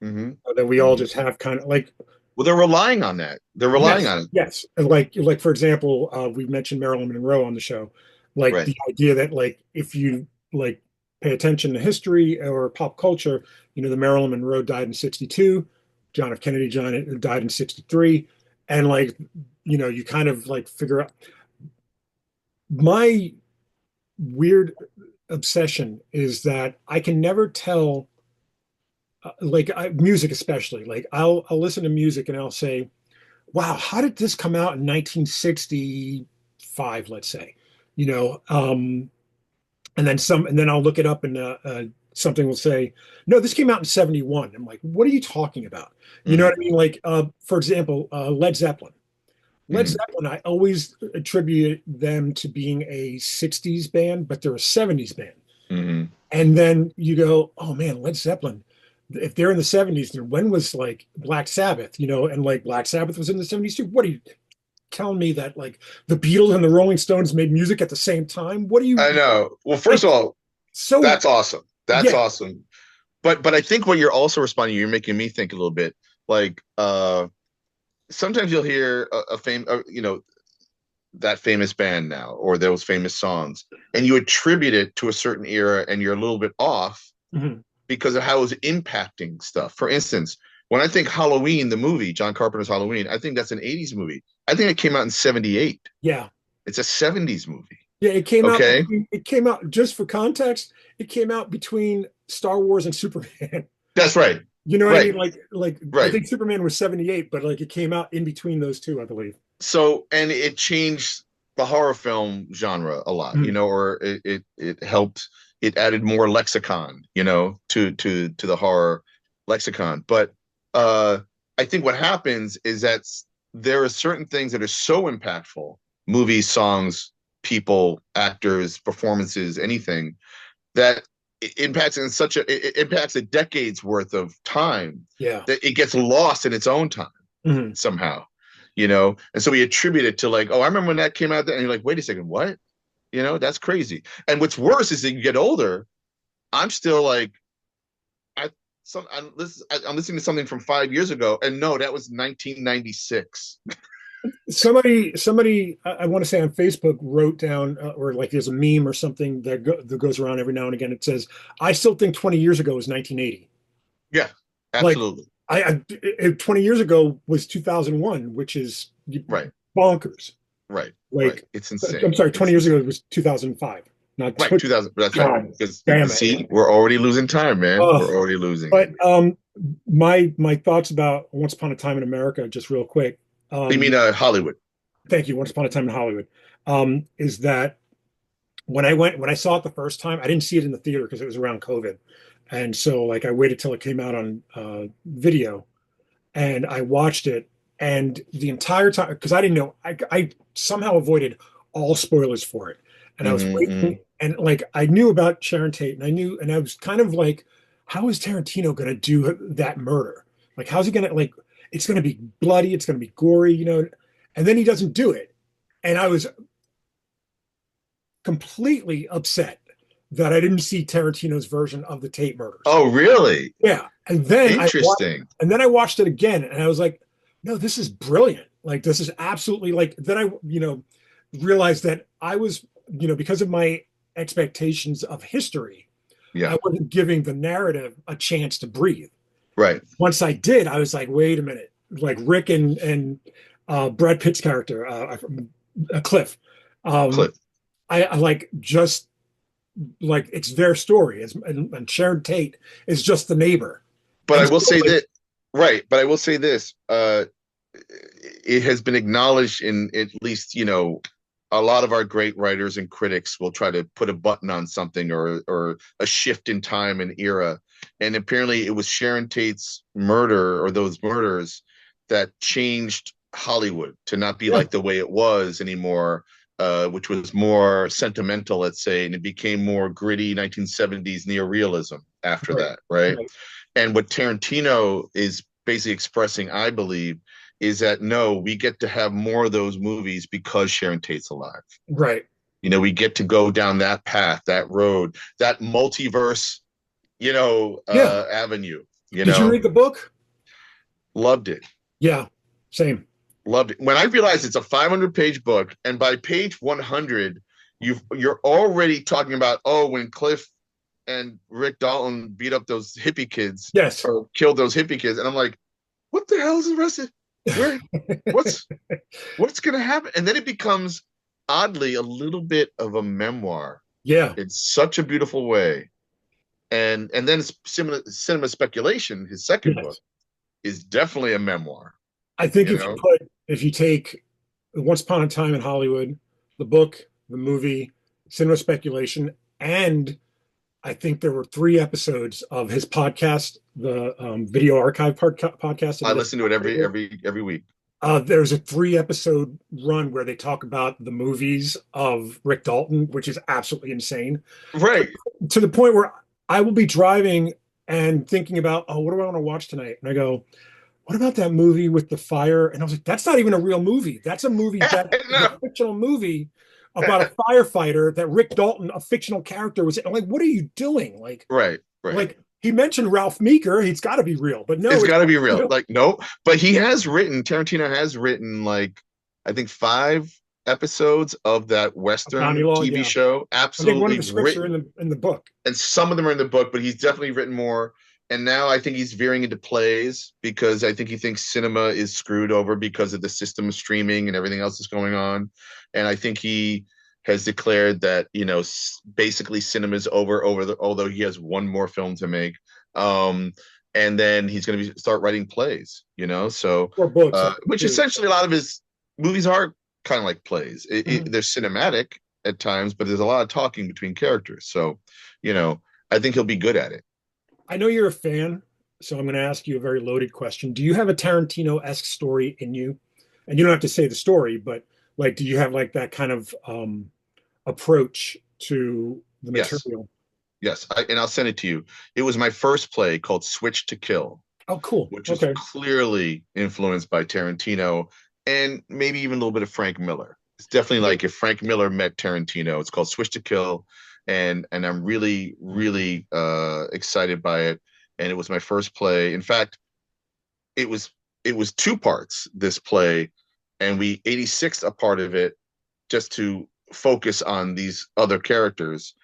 Mm-hmm. that we all Mm-hmm. just have kind of like. Well, they're relying on that. They're relying Yes, on it. yes. And like for example, we mentioned Marilyn Monroe on the show. Like Right. the idea that like if you like pay attention to history or pop culture, the Marilyn Monroe died in 62, John F. Kennedy died in 63. And like, you kind of like figure out my weird obsession is that I can never tell music especially. Like I'll listen to music and I'll say, wow, how did this come out in 1965, let's say, and then I'll look it up and something will say, no, this came out in 71. I'm like, what are you talking about? You know what I Mm-hmm. mean? Like, for example, Led Zeppelin. Led Mm-hmm. Zeppelin, I always attribute them to being a 60s band, but they're a 70s band. Mm-hmm. And then you go, oh man, Led Zeppelin. If they're in the 70s, then when was like Black Sabbath, and like Black Sabbath was in the 70s too? What are you telling me that like the Beatles and the Rolling Stones made music at the same time? What do you I know. Well, first like? of all, So that's awesome. That's yeah. awesome. But I think what you're also responding, you're making me think a little bit. Like sometimes you'll hear a fame, that famous band now or those famous songs, and you attribute it to a certain era, and you're a little bit off Mhm. because of how it was impacting stuff. For instance, when I think Halloween, the movie, John Carpenter's Halloween, I think that's an 80s movie. I think it came out in 78. Yeah. It's a 70s movie. Yeah, Okay. it came out just for context, it came out between Star Wars and Superman. That's right. You know what I Right. mean? Like I Right. think Superman was 78, but like it came out in between those two, I believe. So, and it changed the horror film genre a lot, Mhm. or it helped, it added more lexicon, to the horror lexicon. But uh I think what happens is that there are certain things that are so impactful, movies, songs, people, actors, performances, anything that it impacts in such a it impacts a decade's worth of time Yeah. that it gets lost in its own time Mhm. somehow, and so we attribute it to like, oh, I remember when that came out, and you're like, wait a second, what? That's crazy. And what's worse is that you get older, I'm still like, I'm listening to something from 5 years ago, and no, that was 1996. Somebody, I want to say on Facebook wrote down, or like there's a meme or something that goes around every now and again. It says, "I still think 20 years ago was 1980." Yeah, Like absolutely. 20 years ago was 2001, which is Right, bonkers. right, right. Like, It's I'm insane. sorry, 20 It's years ago insane. it was 2005. Not Right, 2000. That's right. God Because damn it. see, we're already losing time, man. Uh, We're already losing it. but my thoughts about Once Upon a Time in America, just real quick. You mean Um, Hollywood? thank you. Once Upon a Time in Hollywood. Is that when I saw it the first time, I didn't see it in the theater because it was around COVID, and so like I waited till it came out on video, and I watched it, and the entire time because I didn't know, I somehow avoided all spoilers for it, and I was Hmm. waiting, and like I knew about Sharon Tate, and I knew, and I was kind of like, how is Tarantino going to do that murder? Like, how's he going to like? It's going to be bloody, it's going to be gory, and then he doesn't do it, and I was completely upset that I didn't see Tarantino's version of the Tate murders. Oh, really? Yeah, Interesting. and then I watched it again, and I was like, no, this is brilliant. Like this is absolutely like. Then I realized that I was because of my expectations of history, Yeah. I wasn't giving the narrative a chance to breathe. Right. Once I did, I was like, wait a minute, like Rick and Brad Pitt's character, Cliff. Um, Cliff. I like just like it's their story. And Sharon Tate is just the neighbor. But I And will so, say like, that, right. But I will say this. It has been acknowledged in at least, a lot of our great writers and critics will try to put a button on something or a shift in time and era. And apparently it was Sharon Tate's murder or those murders that changed Hollywood to not be yeah, like the way it was anymore, which was more sentimental, let's say, and it became more gritty 1970s neorealism after right, that, right? right, And what Tarantino is basically expressing, I believe, is that no, we get to have more of those movies because Sharon Tate's alive. right. We get to go down that path, that road, that multiverse, Yeah. avenue. Did you read the book? Loved it. Yeah, same. Loved it. When I realized it's a 500-page book, and by page 100, you're already talking about, oh, when Cliff and Rick Dalton beat up those hippie kids Yes. or killed those hippie kids, and I'm like, what the hell is the rest of where? What's what's going to happen? And then it becomes oddly a little bit of a memoir Yeah. in such a beautiful way. And then cinema speculation, his second book, Yes. is definitely a memoir. I think You know, if you take Once Upon a Time in Hollywood, the book, the movie, cinema speculation, and I think there were 3 episodes of his podcast, the Video Archive podcast that I he does. listen to it every week. There's a 3 episode run where they talk about the movies of Rick Dalton, which is absolutely insane. Right. To the point where I will be driving and thinking about, oh, what do I want to watch tonight? And I go, what about that movie with the fire? And I was like, that's not even a real movie. That's a movie that is a No. fictional movie about a firefighter that Rick Dalton, a fictional character, was in. I'm like, what are you doing? Right. Right. Like he mentioned Ralph Meeker. He's got to be real, but no, It's it's got to not be real. real. Like, no, but Tarantino has written like, I think 5 episodes of that Bounty Western Law, TV yeah. show. I think one of Absolutely the scripts are written. in the book. And some of them are in the book, but he's definitely written more. And now I think he's veering into plays because I think he thinks cinema is screwed over because of the system of streaming and everything else that's going on. And I think he has declared that basically cinema is over, although he has one more film to make. Um, and then he's going to start writing plays. So Or books, which too. essentially a lot of his movies are kind of like plays. Mhm. They're cinematic at times, but there's a lot of talking between characters. So, I think he'll be good at it. I know you're a fan, so I'm going to ask you a very loaded question. Do you have a Tarantino-esque story in you? And you don't have to say the story, but like, do you have like that kind of approach to the Yes, material? yes, and I'll send it to you. It was my first play called Switch to Kill, Oh, cool. which is Okay. clearly influenced by Tarantino and maybe even a little bit of Frank Miller. It's definitely like if Frank Miller met Tarantino. It's called Switch to Kill, and I'm really really excited by it. And it was my first play. In fact, it was it was 2 parts this play, and we 86 a part of it just to focus on these other characters,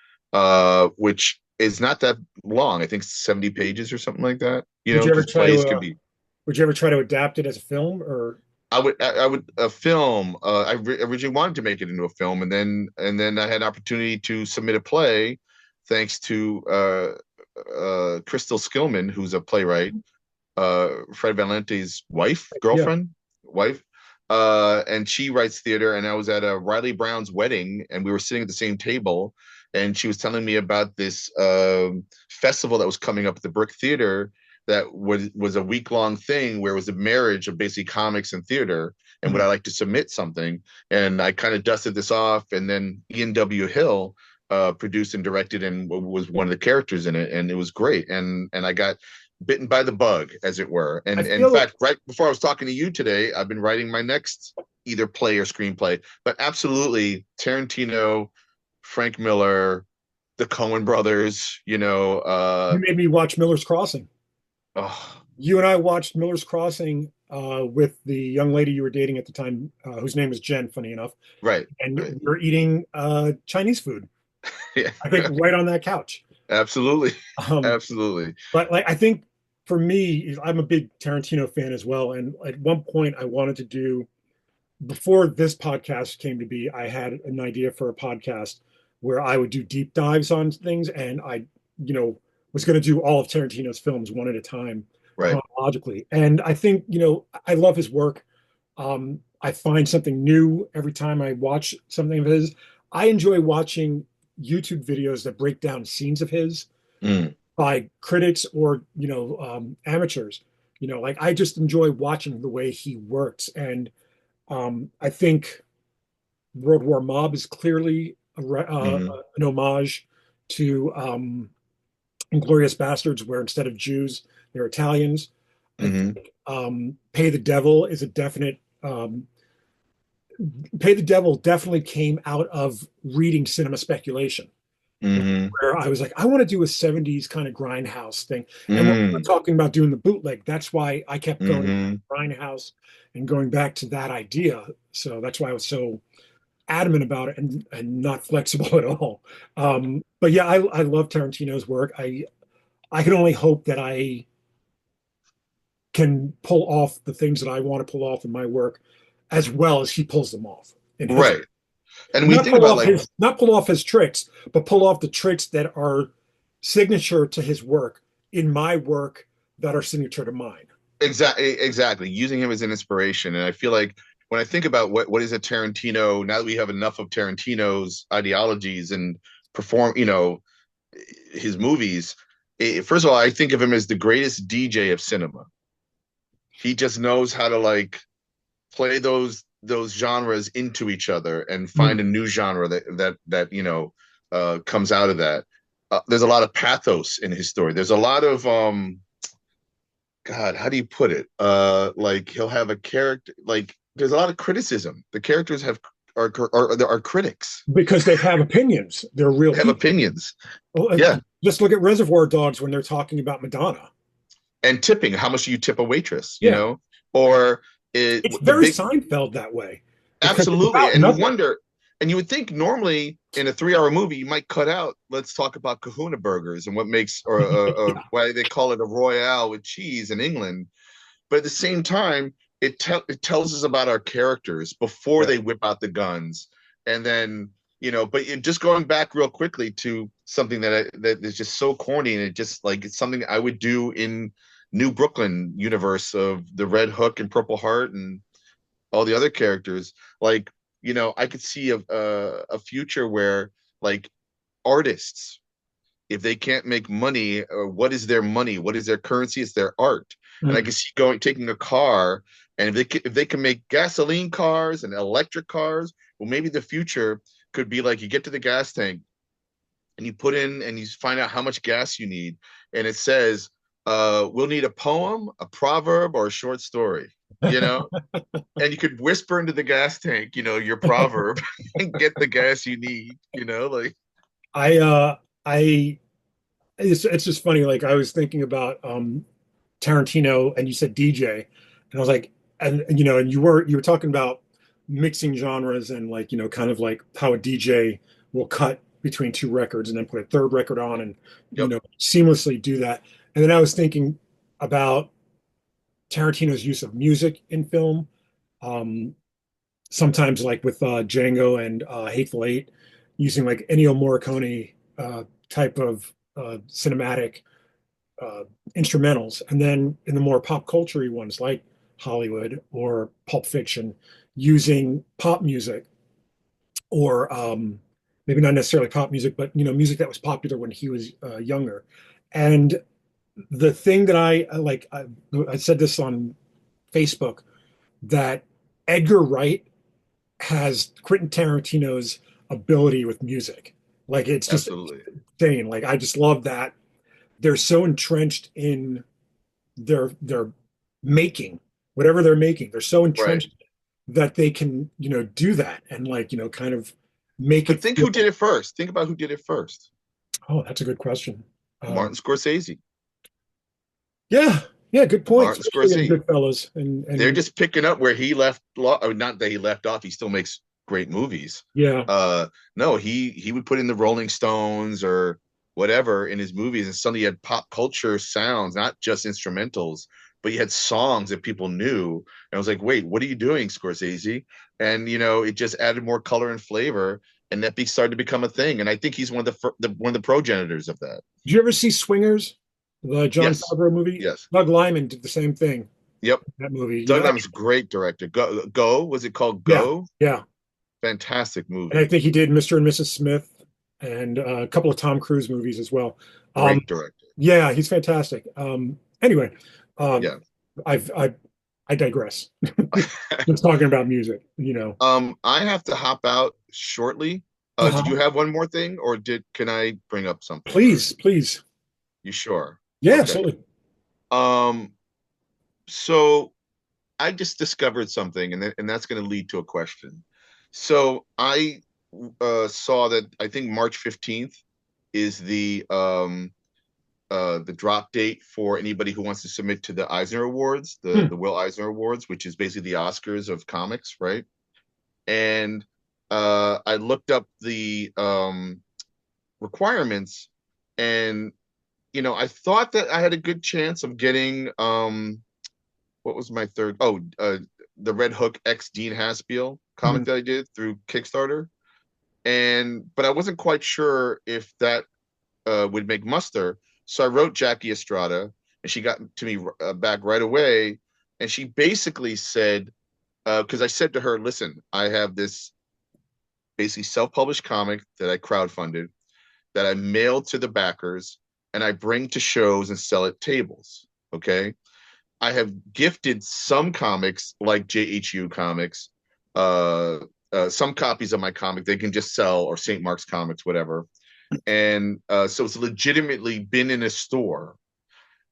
which is not that long. I think 70 pages or something like that. You Would know, you ever because try to plays can be. would you ever try to adapt it as a film or I would a film. Originally wanted to make it into a film, and then I had an opportunity to submit a play, thanks to Crystal Skillman, who's a playwright, Fred Valente's yeah. wife, and she writes theater. And I was at a Riley Brown's wedding, and we were sitting at the same table, and she was telling me about this festival that was coming up at the Brick Theater that was a week-long thing where it was a marriage of basically comics and theater. And would I Mhm. like to submit something? And I kind of dusted this off, and then Ian W. Hill produced and directed and was one of the characters in it, and it was great. And I got bitten by the bug, as it were. I And in feel fact, right before I was talking to you today, I've been writing my next either play or screenplay. But absolutely, Tarantino, Frank Miller, the Coen brothers, you made me watch Miller's Crossing. oh, You and I watched Miller's Crossing with the young lady you were dating at the time, whose name was Jen, funny enough, right, and right, we were eating Chinese food. yeah, I think right on that couch. absolutely, Um, absolutely, but like I think for me, I'm a big Tarantino fan as well. And at one point, I wanted to do before this podcast came to be, I had an idea for a podcast where I would do deep dives on things, and was going to do all of Tarantino's films one at a time right. chronologically. And I think, I love his work. I find something new every time I watch something of his. I enjoy watching YouTube videos that break down scenes of his Mm, by critics or amateurs. Like I just enjoy watching the way he works, and I think World War Mob is clearly mm, an homage to Inglorious Bastards, where instead of Jews, they're Italians. I mm, think Pay the Devil is a definite. Pay the Devil definitely came out of reading cinema speculation, mm, where I was like, I want to do a 70s kind of grindhouse thing. And when we were mm, talking about doing the bootleg, that's why I kept going mm. grindhouse and going back to that idea. So that's why I was so adamant about it and not flexible at all. But yeah, I love Tarantino's work. I can only hope that I can pull off the things that I want to pull off in my work as well as he pulls them off in his Right. And we think about like not pull off his tricks, but pull off the tricks that are signature to his work in my work that are signature to mine. exactly using him as an inspiration. And I feel like when I think about what is a Tarantino, now that we have enough of Tarantino's ideologies and perform, his movies, first of all, I think of him as the greatest DJ of cinema. He just knows how to like play those genres into each other and find Mm. a new genre that comes out of that. There's a lot of pathos in his story. There's a lot of God, how do you put it? Like he'll have a character. Like there's a lot of criticism. The characters are critics. Because they have opinions. They're real They have people. opinions. Well, Yeah, just look at Reservoir Dogs when they're talking about Madonna. and tipping. How much do you tip a waitress? Yeah, Or it it's the very big Seinfeld that way because it's absolutely. about And you nothing. wonder. And you would think normally in a 3 hour movie you might cut out. Let's talk about Kahuna burgers and what makes or Yeah, why they call it a Royale with cheese in England. But at the same time, it tells us about our characters before yeah. they whip out the guns, and then But just going back real quickly to something that is just so corny, and it just like it's something I would do in New Brooklyn universe of the Red Hook and Purple Heart and all the other characters. Like I could see a future where like artists, if they can't make money, what is their money? What is their currency? It's their art. And I Mm. can see taking a car, and if they can make gasoline cars and electric cars, well, maybe the future could be like you get to the gas tank and you put in and you find out how much gas you need, and it says, "We'll need a poem, a proverb, or a short story." You know, and you could whisper into the gas tank, your proverb, and get the gas you need. Like I I it's just funny. Like I was thinking about Tarantino, and you said DJ, and I was like, and you were talking about mixing genres and like kind of like how a DJ will cut between two records and then put a third record on and Yep. seamlessly do that. And then I was thinking about Tarantino's use of music in film. Um, Sometimes like with Django and Hateful Eight, using like Ennio Morricone type of cinematic uh, instrumentals, and then in the more pop culture ones like Hollywood or Pulp Fiction, using pop music or maybe not necessarily pop music, but music that was popular when he was younger. And the thing that I said this on Facebook that Edgar Wright has Quentin Tarantino's ability with music. Like it's just Absolutely. insane. Like I just love that they're so entrenched in their making, whatever they're making. They're so Right. entrenched that they can, do that and like, kind of make But it think feel. who did it first. Think about who did it first. Oh, that's a good question. Martin Scorsese. Yeah, yeah, good point. Martin Especially in Scorsese. Goodfellas They're and just picking up where he left. Not that he left off. He still makes great movies. yeah, No, he would put in the Rolling Stones or whatever in his movies, and suddenly you had pop culture sounds, not just instrumentals, but you had songs that people knew. And I was like, wait, what are you doing, Scorsese? And it just added more color and flavor, and that started to become a thing. And I think he's one of one of the progenitors of that. did you ever see Swingers, the John Yes, Favreau movie? yes, Doug Liman did the same thing yep. in that movie. Doug Liman's a great director. Go, was it called Yeah, Go? yeah. Fantastic And I movie. think he did Mr. and Mrs. Smith and a couple of Tom Cruise movies as well. Um, Great director. yeah, he's fantastic. Anyway, um, Yeah. I digress. Just talking about music. I have to hop out shortly. Did you Uh-huh. have one more thing, or can I bring up something? Or Please, please. you sure? Yeah, Okay. absolutely. Um, so I just discovered something, and that's going to lead to a question. So I saw that I think March 15th is the drop date for anybody who wants to submit to the Eisner Awards, the Hmm. the Will Eisner Awards, which is basically the Oscars of comics, right? And I looked up the requirements, and I thought that I had a good chance of getting what was my third? Oh, the Red Hook X Dean Haspiel Hmm. comic that I did through Kickstarter, and but I wasn't quite sure if that would make muster. So I wrote Jackie Estrada, and she got to me back right away, and she basically said, because I said to her, "Listen, I have this basically self-published comic that I crowdfunded, that I mail to the backers, and I bring to shows and sell at tables. Okay. I have gifted some comics like JHU Comics, uh, some copies of my comic they can just sell, or St. Mark's Comics, whatever. And so it's legitimately been in a store.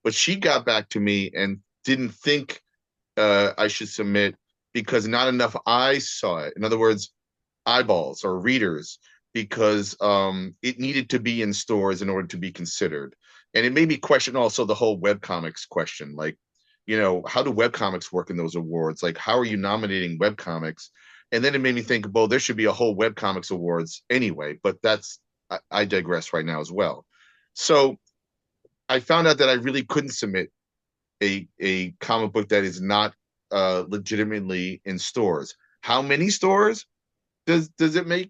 But she got back to me and didn't think I should submit because not enough eyes saw it. In other words, eyeballs or readers, because it needed to be in stores in order to be considered. And it made me question also the whole webcomics question. Like, how do webcomics work in those awards? Like, how are you nominating webcomics? And then it made me think, well, there should be a whole webcomics awards anyway, but I digress right now as well. So I found out that I really couldn't submit a comic book that is not legitimately in stores. How many stores? Does it make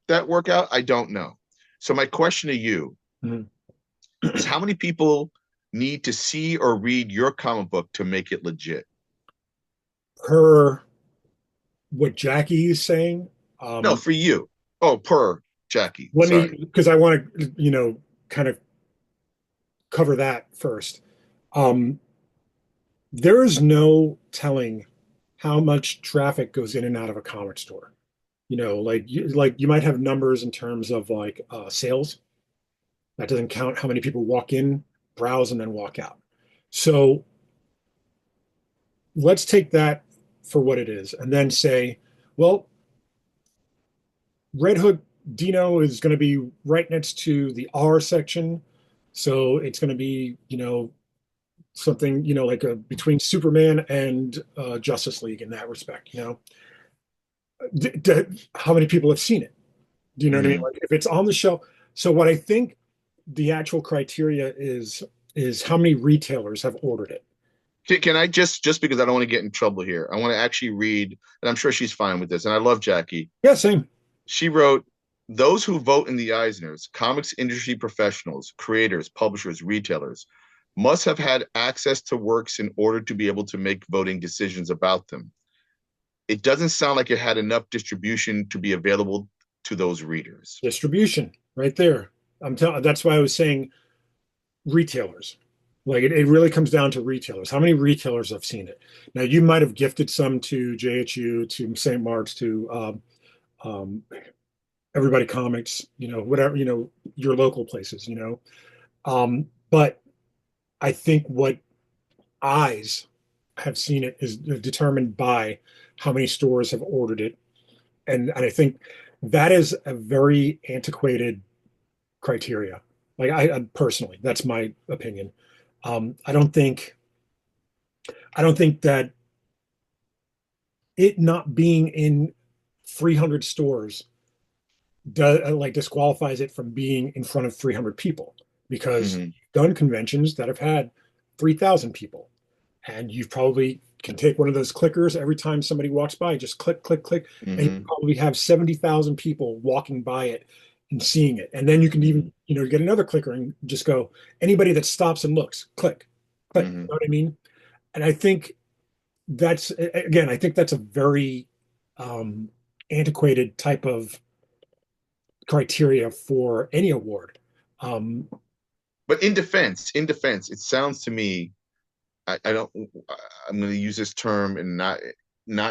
that work out? I don't know. So my question to you Hmm. is, how many people need to see or read your comic book to make it legit? Per what Jackie is saying, No, um, for you. Oh, per Jackie. let me Sorry. because I want to, kind of cover that first. Um, there is no telling how much traffic goes in and out of a comic store. Like you might have numbers in terms of like sales. That doesn't count how many people walk in, browse, and then walk out. So let's take that for what it is, and then say, well, Red Hook DINO is going to be right next to the R section, so it's going to be something like between Superman and Justice League in that respect. How many people have seen it? Do you know what I mean? Hmm. Like if it's on the shelf. So what I think the actual criteria is how many retailers have ordered it. Can I just because I don't want to get in trouble here, I want to actually read, and I'm sure she's fine with this. And I love Jackie. Yeah, same. She wrote, "Those who vote in the Eisners, comics industry professionals, creators, publishers, retailers, must have had access to works in order to be able to make voting decisions about them. It doesn't sound like it had enough distribution to be available to those readers." Distribution right there. I'm telling. That's why I was saying retailers. Like it really comes down to retailers. How many retailers have seen it? Now you might have gifted some to JHU, to St. Mark's, to um, Everybody Comics, whatever, your local places. But I think what eyes have seen it is determined by how many stores have ordered it. And I think that is a very antiquated criteria. Like I personally, that's my opinion. I don't think that it not being in 300 stores like disqualifies it from being in front of 300 people because Hmm. you've done conventions that have had 3,000 people, and you probably can take one of those clickers every time somebody walks by, just click, click, click, and you Hmm. probably have 70,000 people walking by it and seeing it. And then you can even, Hmm. get another clicker and just go, anybody that stops and looks, click, click. You Hmm. know what I mean? And I think I think that's a very um, antiquated type of criteria for any award. Um, But in defense, it sounds to me, I don't, I'm going to use this term and not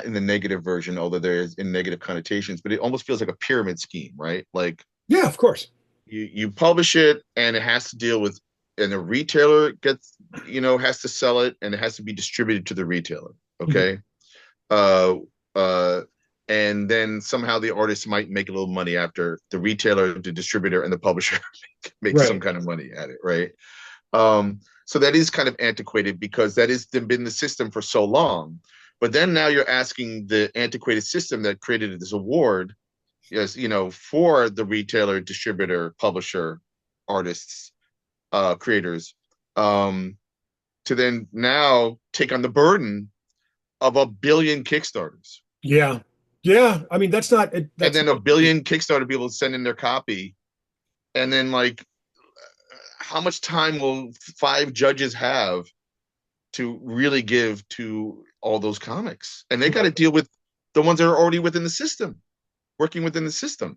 in the negative version, although there is in negative connotations, but it almost feels like a pyramid scheme, right? Like yeah, of course. you publish it and it has to deal with, and the retailer gets, has to sell it and it has to be distributed to the retailer. Mhm. Okay. Uh, uh, and then somehow the artist might make a little money after the retailer, the distributor, and the publisher make some Right. kind of money at it, right? So that is kind of antiquated because that has been the system for so long. But then now you're asking the antiquated system that created this award, yes, for the retailer, distributor, publisher, artists, creators, um, to then now take on the burden of a billion Kickstarters. Yeah. Yeah. I mean, And that's then a billion Kickstarter people send in their copy. And then, like, how much time will five judges have to really give to all those comics? And they got to deal with the ones that are already within the system, working within the system.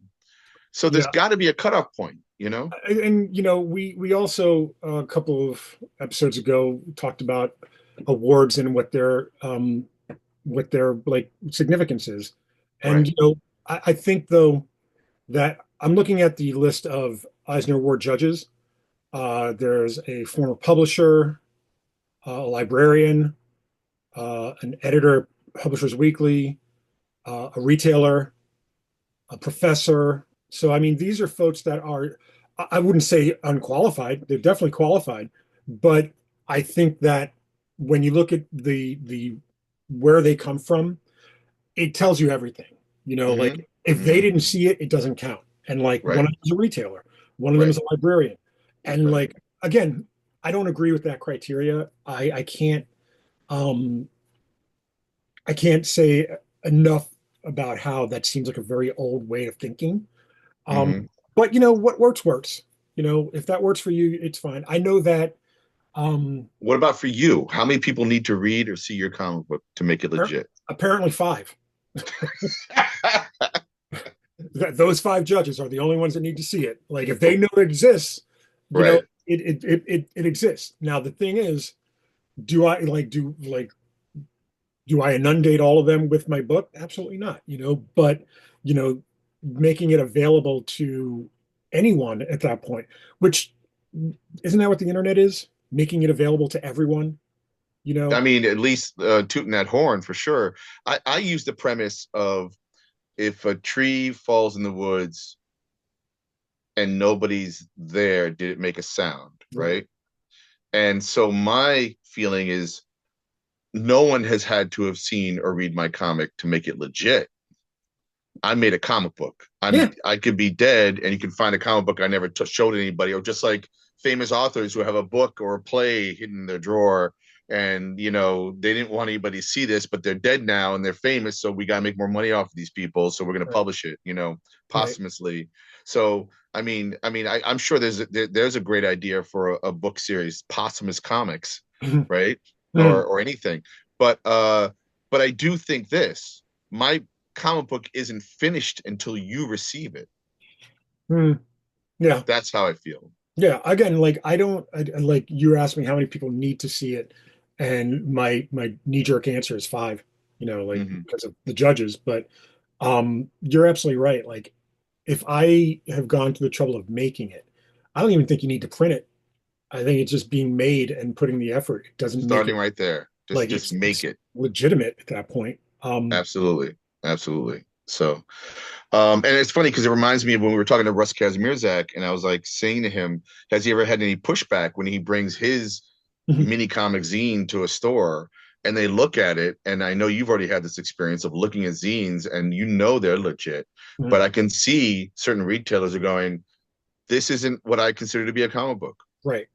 So there's yeah. got to be a cutoff point. And we also a couple of episodes ago talked about awards and what their like significance is. And Right. I think though that I'm looking at the list of Eisner Award judges. There's a former publisher, a librarian, an editor, Publishers Weekly, a retailer, a professor. So, I mean, these are folks that are, I wouldn't say unqualified. They're definitely qualified, but I think that when you look at the where they come from, it tells you everything. Mm-hmm. Like if they Mm-hmm. didn't see it, it doesn't count. And like one Right. of them is a retailer, one of them Right. is a librarian. And Right. like again, I don't agree with that criteria. Um I can't say enough about how that seems like a very old way of thinking. Um, Mm-hmm. but what works works. If that works for you, it's fine. I know that um, What about for you? How many people need to read or see your comic book to make it legit? apparently five. Those five judges are the only ones that need to see it. Like if they know it exists, Right. it exists. Now the thing is, do I like do I inundate all of them with my book? Absolutely not. But you know, making it available to anyone at that point, which isn't that what the internet is? Making it available to everyone, you I know? mean, at least tooting that horn for sure. I use the premise of if a tree falls in the woods and nobody's there, did it make a sound? Right. Right. And so my feeling is no one has had to have seen or read my comic to make it legit. I made a comic book. Yeah, I could be dead, and you can find a comic book I never showed anybody, or just like famous authors who have a book or a play hidden in their drawer, and they didn't want anybody to see this, but they're dead now and they're famous, so we got to make more money off of these people, so we're going to right, publish it, right. posthumously. So I'm sure there's a great idea for a book series, posthumous comics, right? Mm, Or anything. But I do think this. My comic book isn't finished until you receive it. mm, yeah, That's how I feel. yeah. Again, like I don't like you asked me how many people need to see it, and my knee-jerk answer is five, like Hmm. because of the judges. But you're absolutely right. Like if I have gone to the trouble of making it, I don't even think you need to print it. I think it's just being made and putting the effort. It doesn't make Starting it right there. Just like just it's make it. legitimate at that point. Absolutely. Absolutely. So and it's funny because it reminds me of when we were talking to Russ Kazmierzak, and I was like saying to him, has he ever had any pushback when he brings his mini comic zine to a store and they look at it? And I know you've already had this experience of looking at zines and they're legit, but I can see certain retailers are going, this isn't what I consider to be a comic book. Right.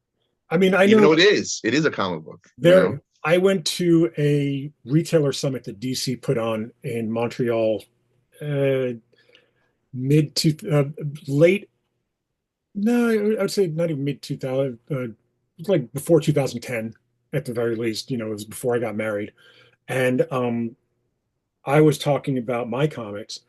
I mean, I Even know though it is a comic book. there. I went to a retailer summit that DC put on in Montreal, uh, mid to late. No, I would say not even mid 2000. Like before 2010, at the very least. It was before I got married, and I was talking about my comics,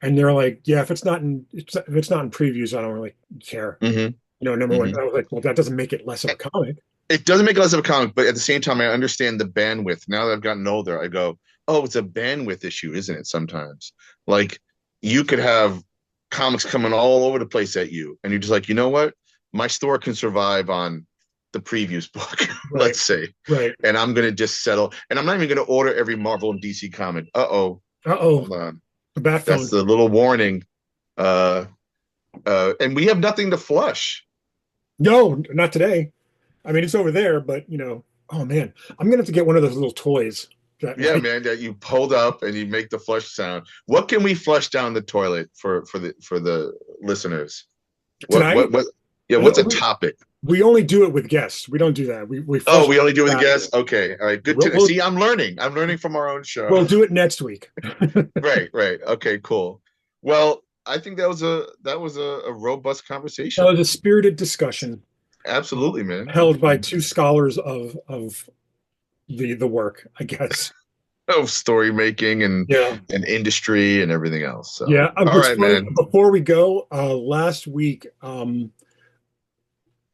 and they're like, "Yeah, if it's not in previews, I don't really care." Hmm. Number one, Hmm. I was like, "Well, that doesn't make it less of a comic." It doesn't make less of a comic, but at the same time, I understand the bandwidth. Now that I've gotten older, I go, oh, it's a bandwidth issue, isn't it? Sometimes, like, you could have comics coming all over the place at you, and you're just like, you know what? My store can survive on the previews book, Right, let's say, right. and I'm gonna just settle. And I'm not even gonna order every Marvel and DC comic. Uh-oh, Uh-oh, hold on. the bat That's phone. the little warning. Uh, and we have nothing to flush. No, not today. I mean, it's over there, but oh man, I'm gonna have to get one of those little toys that Yeah, like man, that you pulled up and you make the flush sound. What can we flush down the toilet for the listeners? What tonight. what what? Yeah, what's No, a topic? we only do it with guests. We don't do that. We Oh, flush we only do it with out of guests. here. Okay, all right, good We'll, to know. we'll See. I'm learning. I'm learning from our own show. we'll do it next week. Right, right. Okay, cool. Well, I think that was a robust That conversation. was a spirited discussion Absolutely, man. held by two scholars of the work, I guess. Of story making Yeah. and industry and everything else. So, Yeah. all What's right, funny, man. before we go, last week,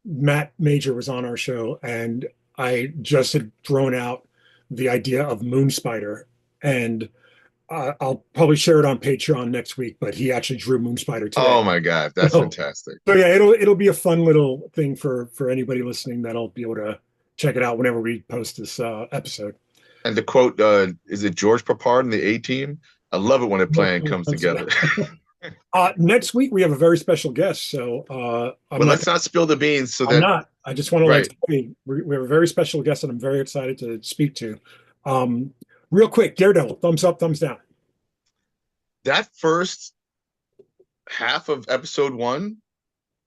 Matt Major was on our show, and I just had thrown out the idea of Moon Spider, and I'll probably share it on Patreon next week. But he actually drew Moon Spider today. Oh my God, that's So, fantastic. so yeah, it'll be a fun little thing for anybody listening that'll be able to check it out whenever we post this episode. And to quote, is it George Papard in the A Team? I love it when a plan comes together. Next week we have a very special guest, so But let's not spill the beans so I'm that, not. I just want to right. say we have a very special guest that I'm very excited to speak to. Um, Real quick, Daredevil, thumbs up, thumbs down. That first half of episode one,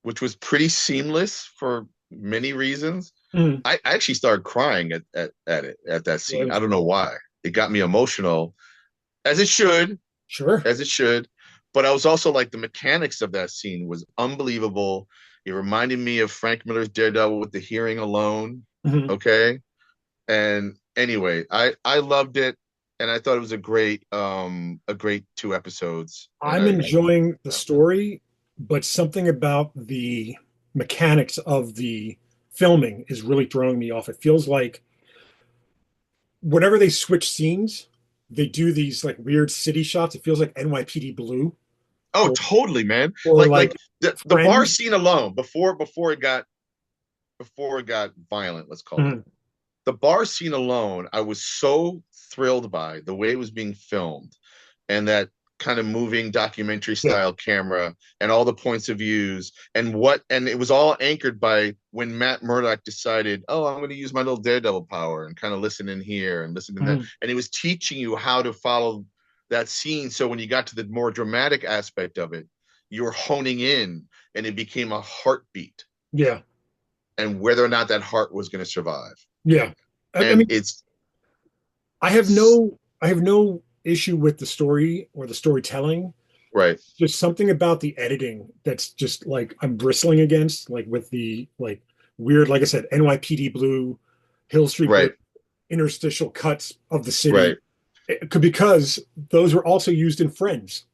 which was pretty seamless for many reasons, Mm, I actually started crying at that scene. I really? don't know why. It got me emotional, as it should, Sure. as it should. But I was also like, the mechanics of that scene was unbelievable. It reminded me of Frank Miller's Daredevil with the hearing alone. Mhm. Okay. And anyway, I loved it, and I thought it was a great 2 episodes. And I'm enjoying the story, but something about the mechanics of the filming is really throwing me off. It feels like whenever they switch scenes, they do these like weird city shots. It feels like NYPD Blue oh, or totally, man. like Like the bar Friends. scene alone, before it got violent, let's call it. Mhm. The bar scene alone, I was so thrilled by the way it was being filmed, and that kind of moving documentary Yeah. style camera, and all the points of views, and it was all anchored by when Matt Murdock decided, oh, I'm going to use my little Daredevil power and kind of listen in here and listen in that, Mhm. and it was teaching you how to follow that scene. So when you got to the more dramatic aspect of it, you were honing in, and it became a heartbeat, Yeah. and whether or not that heart was going to survive. Yeah. I And mean, it's I have no issue with the story or the storytelling. right, Just something about the editing that's just like I'm bristling against, like with the like weird, like I said, NYPD Blue, Hill Street Blue, right, interstitial cuts of the city. right. It could, because those were also used in Friends,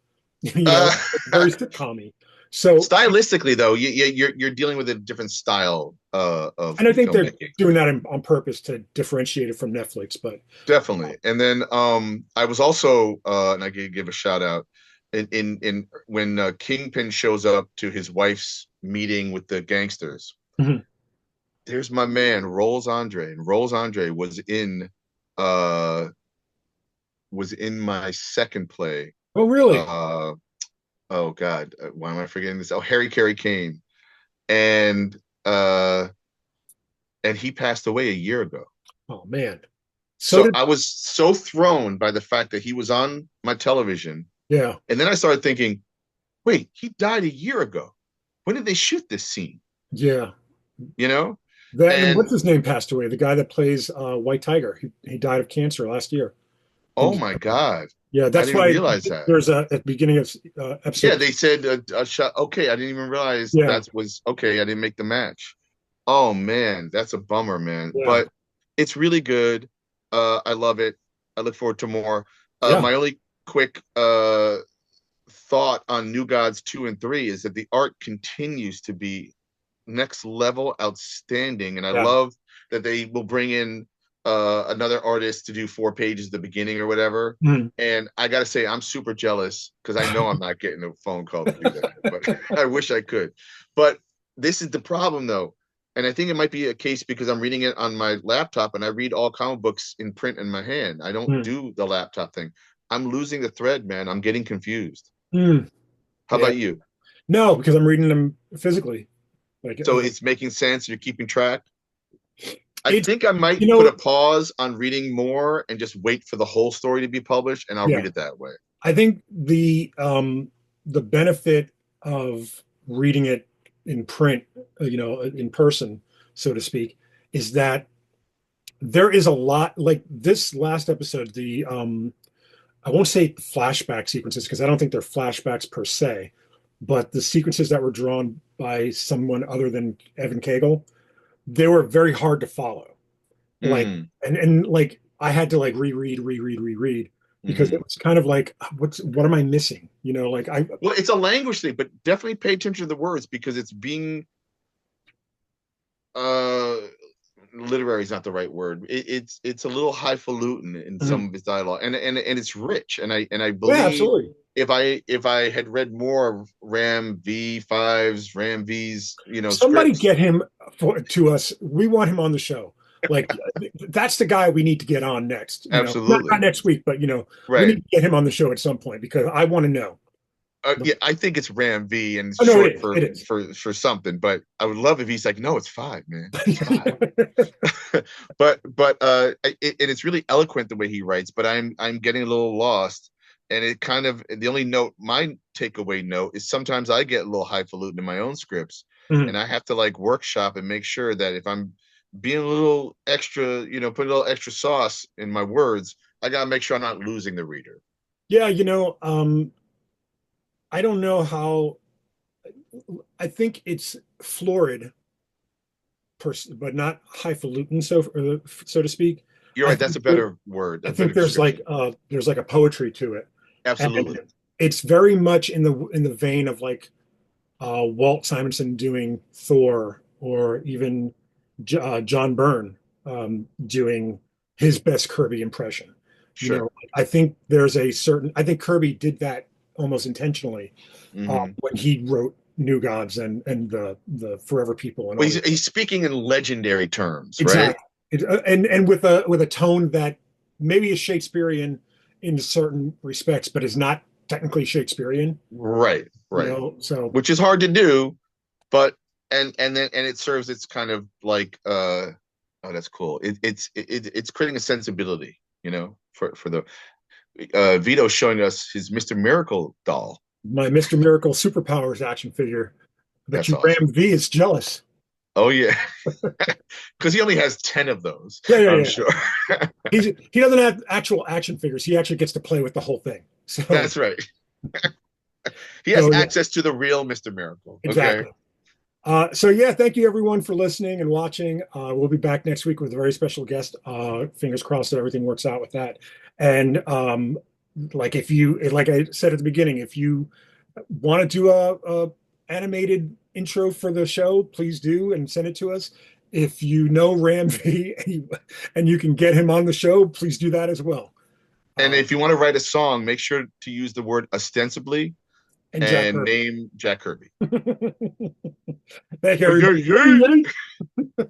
you know, Uh, very sitcom-y. So, stylistically, though, you're dealing with a different style of and I think they're filmmaking. doing that on purpose to differentiate it from Netflix. But Definitely. And then I was also and I could give a shout out in when Kingpin shows up to his wife's meeting with the gangsters. mhm. There's my man Rolls Andre, and Rolls Andre uh was in my second play. Oh, really? Uh oh God, why am I forgetting this? Oh, Harry Carey Kane, and uh and he passed away a year ago. Oh man. So So did, I was so thrown by the fact that he was on my television. yeah, And then I started thinking, wait, he died a year ago. When did they shoot this scene? yeah. You know? That, and And what's his name passed away? The guy that plays White Tiger. He died of cancer last year. oh my God, Yeah, I that's didn't why realize that. there's a at the beginning of Yeah, episode. they said a shot. Okay, I didn't even realize Yeah, that was okay. I didn't make the match. Oh man, that's a bummer, man. yeah, But it's really good. I love it. I look forward to more. yeah, My only quick thought on New Gods 2 and 3 is that the art continues to be next level outstanding. And I yeah. love that they will bring in another artist to do 4 pages at the beginning or whatever. Mhm. And I got to say, I'm super jealous because I know I'm not getting a phone call to do that, but I wish I could. But this is the problem, though. And I think it might be a case because I'm reading it on my laptop and I read all comic books in print in my hand. I don't Mhm. do the laptop thing. I'm losing the thread, man. I'm getting confused. Mhm. How Yeah. about you? No, because I'm reading them physically. Like, So it's making sense. You're keeping track. I it's think I you might put know, a pause on reading more and just wait for the whole story to be published, and I'll yeah. read it that way. I think the benefit of reading it in print, in person, so to speak, is that there is a lot like this last episode. The I won't say flashback sequences because I don't think they're flashbacks per se, but the sequences that were drawn by someone other than Evan Cagle, they were very hard to follow. Like, Mm, and like I had to like reread because it hmm. was kind of like, what am I missing? Like I Well, it's a language thing, but definitely pay attention to the words because it's being uh literary is not the right word. It's a little highfalutin in Mhm. some of its dialogue, and it's rich. And I Yeah, believe absolutely. if I had read more of Ram V's Somebody scripts, get him to us. We want him on the show. Like that's the guy we need to get on next. Not absolutely next week, but we need right. to get him on the show at some point because I want to know. Yeah, I think it's Ram V and it's Oh no, it short is. It for is. something. But I would love if he's like, no, it's five, man, it's five. And it's really eloquent the way he writes. But I'm getting a little lost, and it kind of the only note my takeaway note is sometimes I get a little highfalutin in my own scripts, Mhm. and I have to like workshop and make sure that if I'm being a little extra, put a little extra sauce in my words, I gotta make sure I'm not losing the reader. Yeah, I don't know how. I think it's florid, but not highfalutin, so to speak. You're I right. That's think a better word, I a think better there's description. there's like a poetry to it, and Absolutely. it's very much in the vein of like Walt Simonson doing Thor, or even John Byrne doing his best Kirby impression. Sure. I think there's a certain. I think Kirby did that almost intentionally Hmm. when he wrote New Gods and the Forever People and Well, all he's this. he's speaking in legendary terms, right? Exactly. And with a tone that maybe is Shakespearean in certain respects, but is not technically Shakespearean. Right, right. So Which is hard to do, but and it serves its kind of like oh, that's cool. It's creating a sensibility, for the Vito showing us his Mr. Miracle doll. My Mr. Miracle Superpowers action figure. I bet That's you awesome. Ram V is jealous. Oh yeah, because he only has 10 of those, Yeah, yeah, I'm yeah. sure. He doesn't have actual action figures. He actually gets to play with the whole thing. So That's right. He has so yeah, access to the real Mr. Miracle. Okay. exactly. So yeah, thank you everyone for listening and watching. We'll be back next week with a very special guest. Fingers crossed that everything works out with that. And like I said at the beginning, if you want to do a animated intro for the show, please do and send it to us. If you know Ram V and you can get him on the show, please do that as well. And Um, if you want to write a song, make sure to use the word ostensibly and Jack and Kirby. name Jack Kirby. Thank you, Yeah, everybody. yeah.